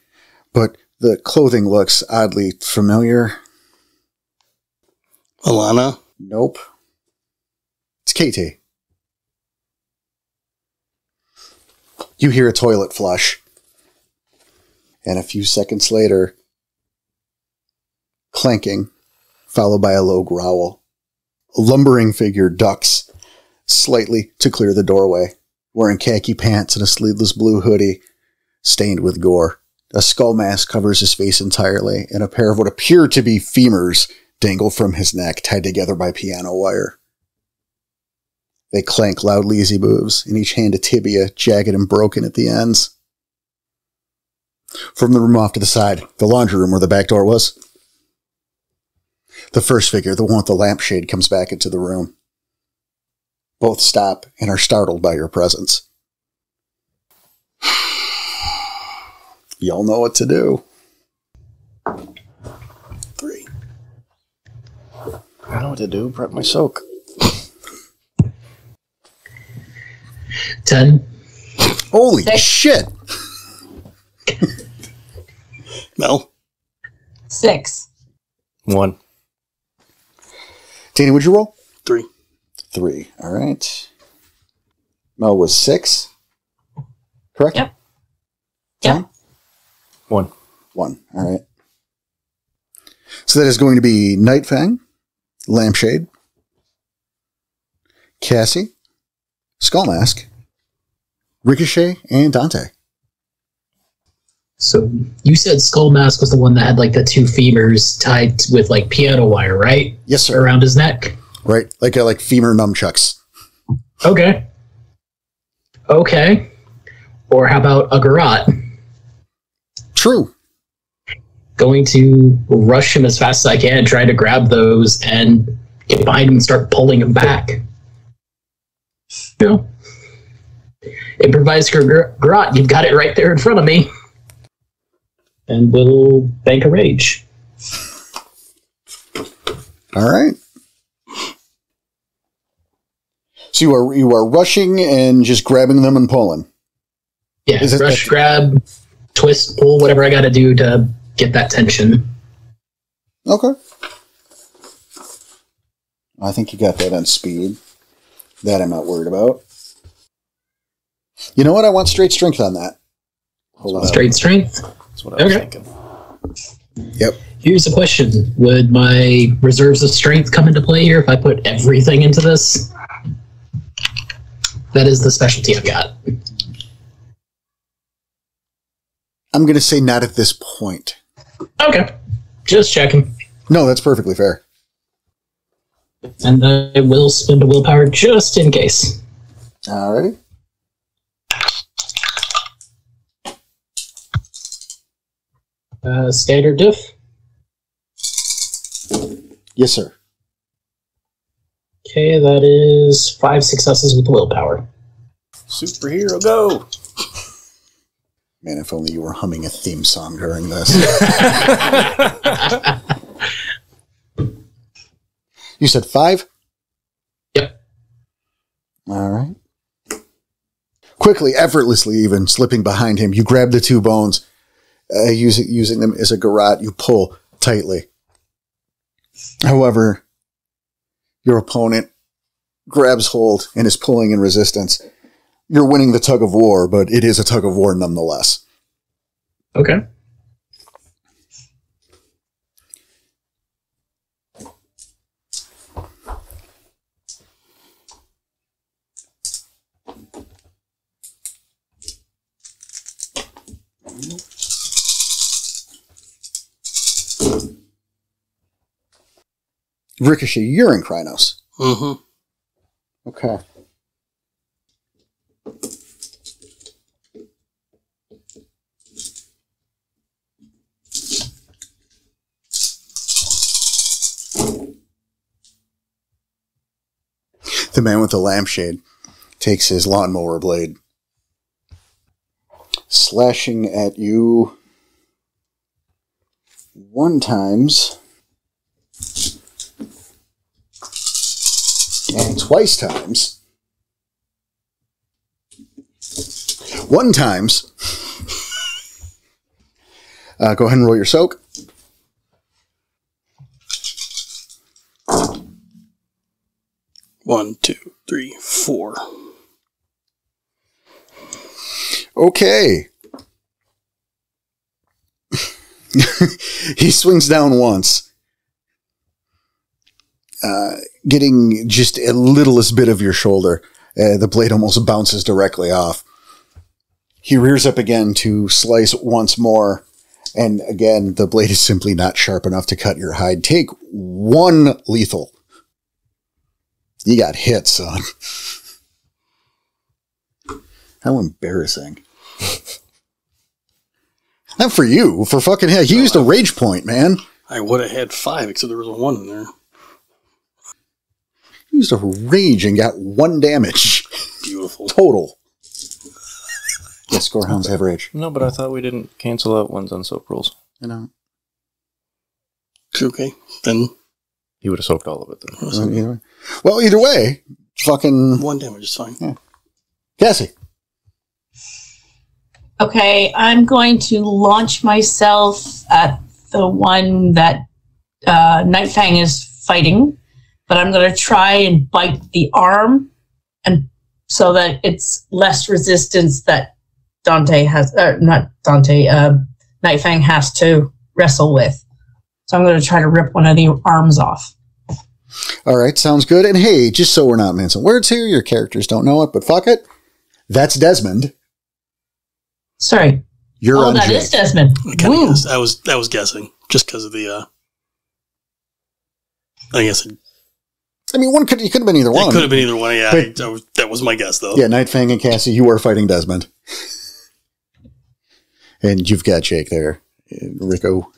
But the clothing looks oddly familiar. Alana? Nope. It's Katie. You hear a toilet flush. And a few seconds later, clanking, followed by a low growl. A lumbering figure ducks slightly to clear the doorway, wearing khaki pants and a sleeveless blue hoodie stained with gore. A skull mask covers his face entirely, and a pair of what appear to be femurs dangle from his neck, tied together by piano wire. They clank loudly as he moves, in each hand a tibia, jagged and broken at the ends. From the room off to the side, the laundry room where the back door was, the first figure, the one with the lampshade, comes back into the room. Both stop and are startled by your presence. Y'all know what to do. 3. I know what to do. Prep my soak. 10. Holy shit! Mel? 6. 1. Danny, would you roll? 3. 3. All right. Mel was 6. Correct? Yep. Tom? Yep. 1. 1. All right. So that is going to be Night Fang, Lampshade, Cassie, Skull Mask, Ricochet and Dante. So you said Skull Mask was the one that had like the two femurs tied with like piano wire, right? Yes, sir. Around his neck. Right, like femur nunchucks. Okay. Or how about a garrote? True. Going to rush him as fast as I can, try to grab those and get behind him and start pulling him back. You know, improvise garrote. You've got it right there in front of me. And we'll bank a rage. All right. So you are rushing and just grabbing them and pulling. Yeah, rush, grab, twist, pull, whatever I got to do to get that tension. Okay. I think you got that on speed. That I'm not worried about. You know what? I want straight strength on that. Hold on. Straight strength? That's what I was thinking. Yep. Here's a question. Would my reserves of strength come into play here if I put everything into this? That is the specialty I've got. I'm going to say not at this point. Okay. Just checking. No, that's perfectly fair. And I will spend a willpower just in case. Alrighty. Standard diff? Yes, sir. Okay, that is 5 successes with the willpower. Superhero, go! Man, if only you were humming a theme song during this. You said 5? Yep. All right. Quickly, effortlessly even, slipping behind him, you grab the two bones, using them as a garrote, you pull tightly. However, your opponent grabs hold and is pulling in resistance. You're winning the tug of war, but it is a tug of war nonetheless. Okay. Ricochet, you're in Krynos. Mm-hmm. Okay. The man with the lampshade takes his lawnmower blade, slashing at you 1 times and 2 times. 1 times. Go ahead and roll your soak. One, two, three, 4. Okay. He swings down once, getting just a littlest bit of your shoulder. The blade almost bounces directly off. He rears up again to slice once more, and again, the blade is simply not sharp enough to cut your hide. Take 1 lethal. You got hit, son. How embarrassing. Not for you, for fucking hell. You used a rage point, man. I would have had 5, except there was a 1 in there. You used a rage and got 1 damage. Beautiful. Total. Yes, Gorehounds have rage. No, but I thought we didn't cancel out ones on soak rolls. You know. Okay, then. He would have soaked all of it then. Well, either way, fucking 1 damage is fine. Yeah. Cassie. Okay, I'm going to launch myself at the one that Night Fang is fighting, but I'm going to try and bite the arm, and so that it's less resistance that Dante has, not Dante, Night Fang has to wrestle with. So I'm going to try to rip one of the arms off. All right, sounds good. And hey, just so we're not mincing words here, your characters don't know it, but fuck it. That's Desmond, Sorry. You're on that Jake. is Desmond. Woo. I was guessing just because of the. I guess it I mean, it could have been either one. could have been either one. Yeah, But- that was my guess though. Yeah, Nightfang and Cassie, you are fighting Desmond. And you've got Jake there. Rico.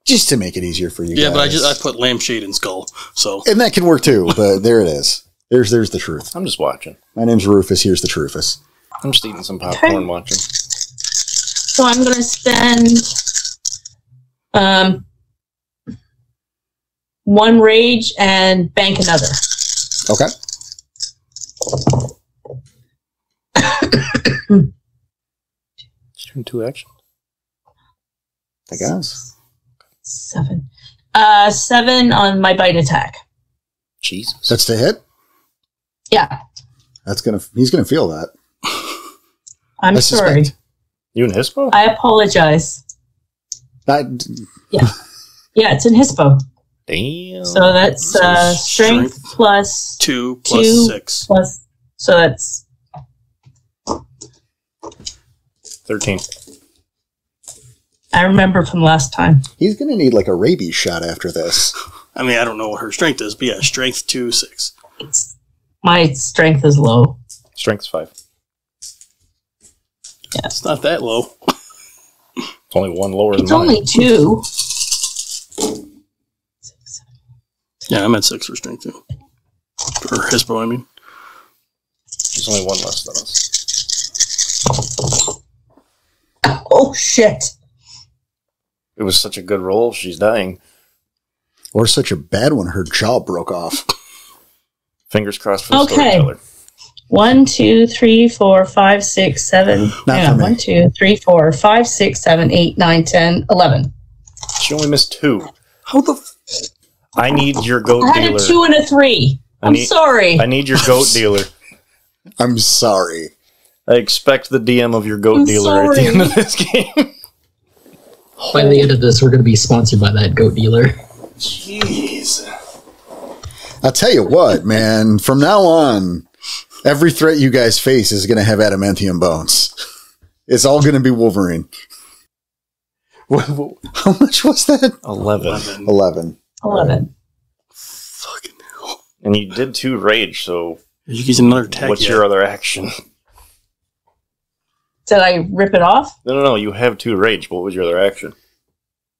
Just to make it easier for you Yeah, guys. but I put lampshade in skull, so And that can work too, but there it is. There's the truth. I'm just watching. My name's Rufus. Here's the Truthus. I'm just eating some popcorn Okay. watching. So I'm going to spend one rage and bank another. Okay. Just doing 2 actions. I guess. 7. 7 on my bite attack. Jesus. That's to hit? Yeah, He's gonna feel that. I'm I sorry. suspect. You and Hispo? I apologize. I, Yeah, it's in Hispo. Damn. So that's So strength strength. plus 2 plus 2 6. plus. So that's 13. I remember from last time. he's gonna need like a rabies shot after this. I mean, I don't know what her strength is, but yeah, strength 2, 6. My strength is low. Strength's 5. It's not that low. It's only 1 lower than It's mine. only 2. Yeah, I'm at 6 for strength too. For Hispo, I mean. She's only 1 less than us. Oh shit! It was such a good roll, she's dying. Or such a bad one, her jaw broke off. Fingers crossed for the Okay. storyteller. 1, 2, 3, 4, 5, 6, 7. Not Hang for on. me. 1, 2, 3, 4, 5, 6, 7, 8, 9, 10, 11. She only missed 2. How the I need your goat I had dealer. a 2 and a 3. I'm sorry. I need your goat dealer. I'm sorry. I expect the DM of your goat I'm dealer at the sorry. end of this game. By the end of this, we're going to be sponsored by that goat dealer. Jeez. I'll tell you what, man. From now on, every threat you guys face is going to have adamantium bones. It's all going to be Wolverine. How much was that? 11. 11. 11. fucking hell? And you did 2 rage, so Did you get another attack? what's yet? your other action? Did I rip it off? No, you have 2 rage. What was your other action?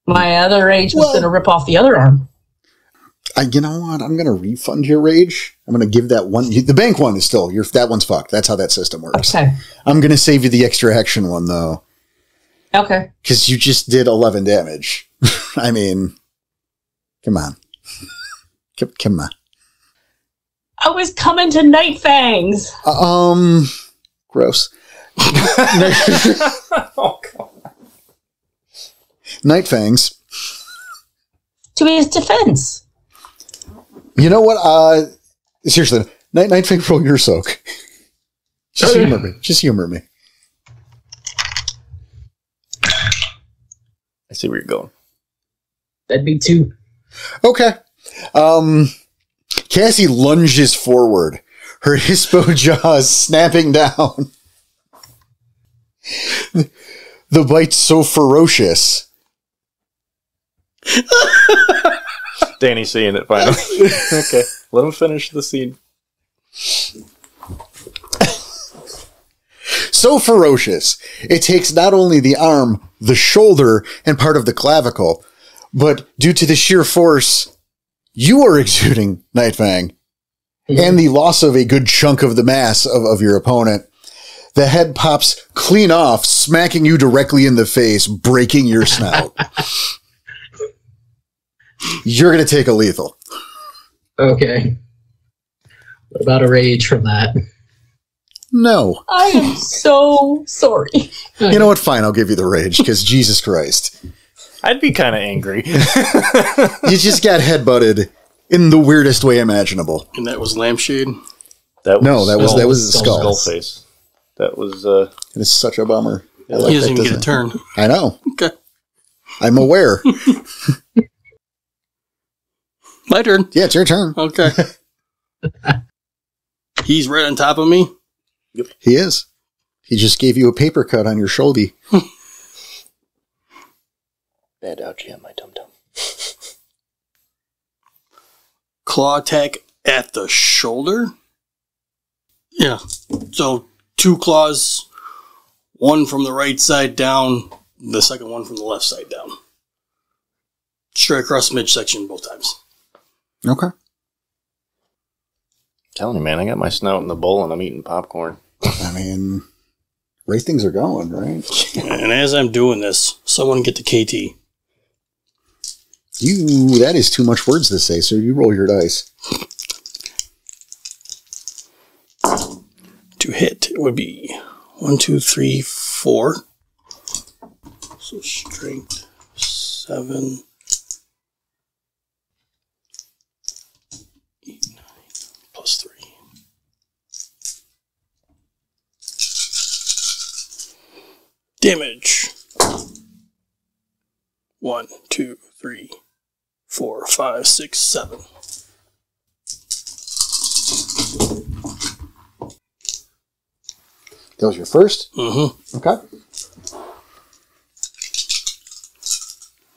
My other rage was Well- going to rip off the other arm. You know what? I'm going to refund your rage. I'm going to give that one. The bank one is still, that one's fucked. That's how that system works. Okay. I'm going to save you the extra action one, though, Okay. because you just did 11 damage. I mean, come on. Come on. I was coming to Night Fangs. Gross. Oh, God. Night Fangs. To his defense. You know what? Seriously, Night Fangs, roll your soak. Just humor me. Just humor me. I see where you're going. That'd be 2. Okay. Cassie lunges forward, her hispo jaws snapping down. The bite's so ferocious. Danny's seeing it finally. Okay, let him finish the scene. So ferocious, it takes not only the arm, the shoulder, and part of the clavicle, but due to the sheer force you are exuding, Nightfang, and the loss of a good chunk of the mass of your opponent, the head pops clean off, smacking you directly in the face, breaking your snout. You're going to take a lethal. Okay. What about a rage from that? No. I am so sorry. You know what? Fine, I'll give you the rage, because Jesus Christ. I'd be kind of angry. You just got headbutted in the weirdest way imaginable. And that was lampshade. That was the skull. skull face. That was It is such a bummer. I like He doesn't that, even get a turn. I know. Okay. I'm aware. My turn. Yeah, it's your turn. Okay. He's right on top of me. He is. He just gave you a paper cut on your shoulder. Bad ouchie on my tum-tum. Claw attack at the shoulder? Yeah. So 2 claws, one from the right side down, the second one from the left side down. Straight across the midsection both times. Okay. Telling you, man, I got my snout in the bowl and I'm eating popcorn. I mean, right things are going, right? And as I'm doing this, someone get the KT. That is too much words to say, so you roll your dice. To hit, it would be 1, 2, 3, 4. So strength 7, 8, 9, plus 3. Damage. 1, 2, 3, 4, 5, 6, 7. That was your first? Mm-hmm. Okay.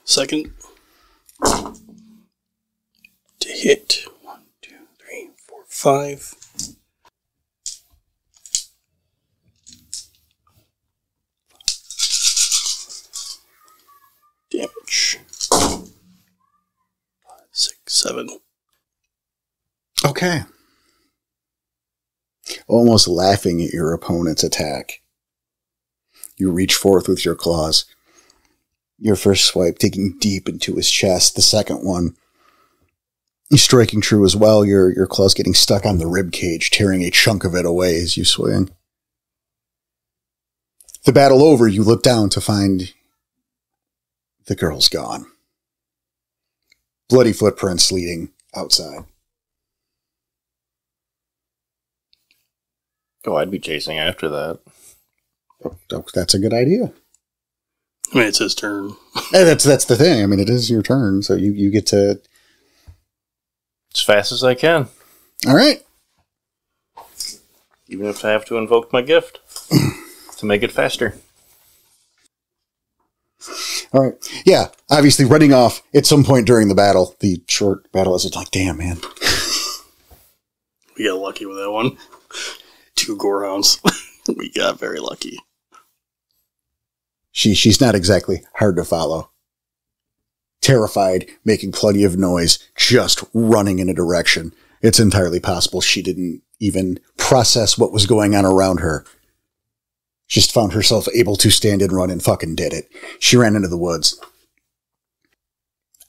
Second. To hit. 1, 2, 3, 4, 5. Damage. 5, 6, 7. Okay. Almost laughing at your opponent's attack, you reach forth with your claws. Your first swipe taking deep into his chest. The second one, you're striking true as well. Your claws getting stuck on the rib cage, tearing a chunk of it away as you swing. The battle over, you look down to find the girl's gone. Bloody footprints leading outside. Oh, I'd be chasing after that. That's a good idea. I mean, it's his turn. Hey, that's the thing. I mean, it is your turn, so you get to... As fast as I can. All right. Even if I have to invoke my gift to make it faster. All right. Yeah, obviously running off at some point during the battle, the short battle, is like, damn, man. We got lucky with that one. 2 gorehounds. We got very lucky. She's not exactly hard to follow. Terrified, making plenty of noise, just running in a direction. It's entirely possible she didn't even process what was going on around her. Just found herself able to stand and run and fucking did it. She ran into the woods.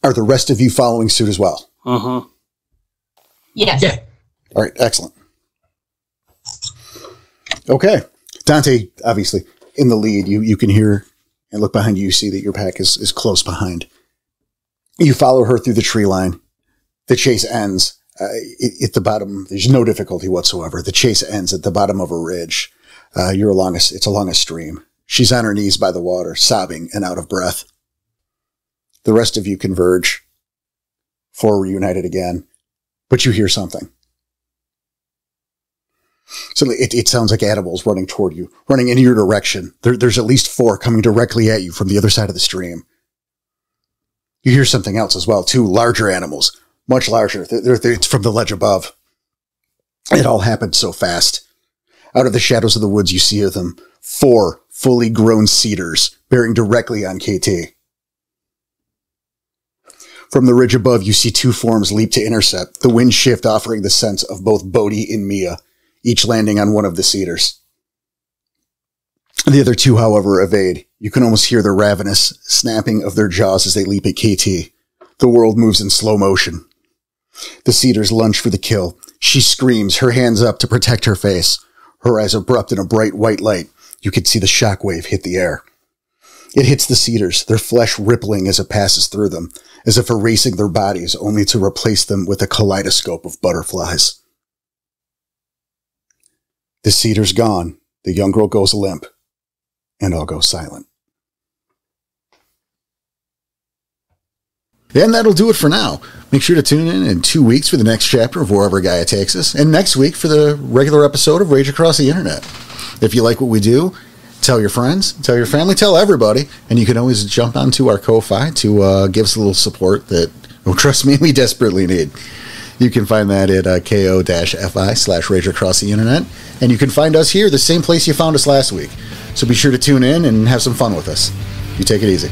Are the rest of you following suit as well? Uh-huh. Yes. Yeah. All right, excellent. Okay. Dante, obviously, in the lead, you can hear and look behind you, you see that your pack is close behind. You follow her through the tree line. The chase ends at the bottom. There's no difficulty whatsoever. The chase ends at the bottom of a ridge. It's along a stream. She's on her knees by the water, sobbing and out of breath. The rest of you converge. 4 reunited again, but you hear something. So it sounds like animals running toward you, running in your direction. There's at least 4 coming directly at you from the other side of the stream. You hear something else as well, 2 larger animals, much larger. It's from the ledge above. It all happened so fast. Out of the shadows of the woods, you see of them 4 fully grown cedars bearing directly on KT. From the ridge above, you see 2 forms leap to intercept, the wind shift offering the sense of both Bodhi and Mia, each landing on one of the cedars. The other 2, however, evade. You can almost hear the ravenous snapping of their jaws as they leap at KT. The world moves in slow motion. The cedars lunge for the kill. She screams, her hands up to protect her face. Her eyes abrupt in a bright white light. You can see the shockwave hit the air. It hits the cedars, their flesh rippling as it passes through them, as if erasing their bodies only to replace them with a kaleidoscope of butterflies. The cedar's gone. The young girl goes limp. And all go silent. And that'll do it for now. Make sure to tune in 2 weeks for the next chapter of Wherever Gaia Takes Us, and next week for the regular episode of Rage Across the Internet. If you like what we do, tell your friends, tell your family, tell everybody. And you can always jump onto our Ko-Fi to give us a little support that, trust me, we desperately need. You can find that at ko-fi/Rage Across the Internet. And you can find us here, the same place you found us last week. So be sure to tune in and have some fun with us. You take it easy.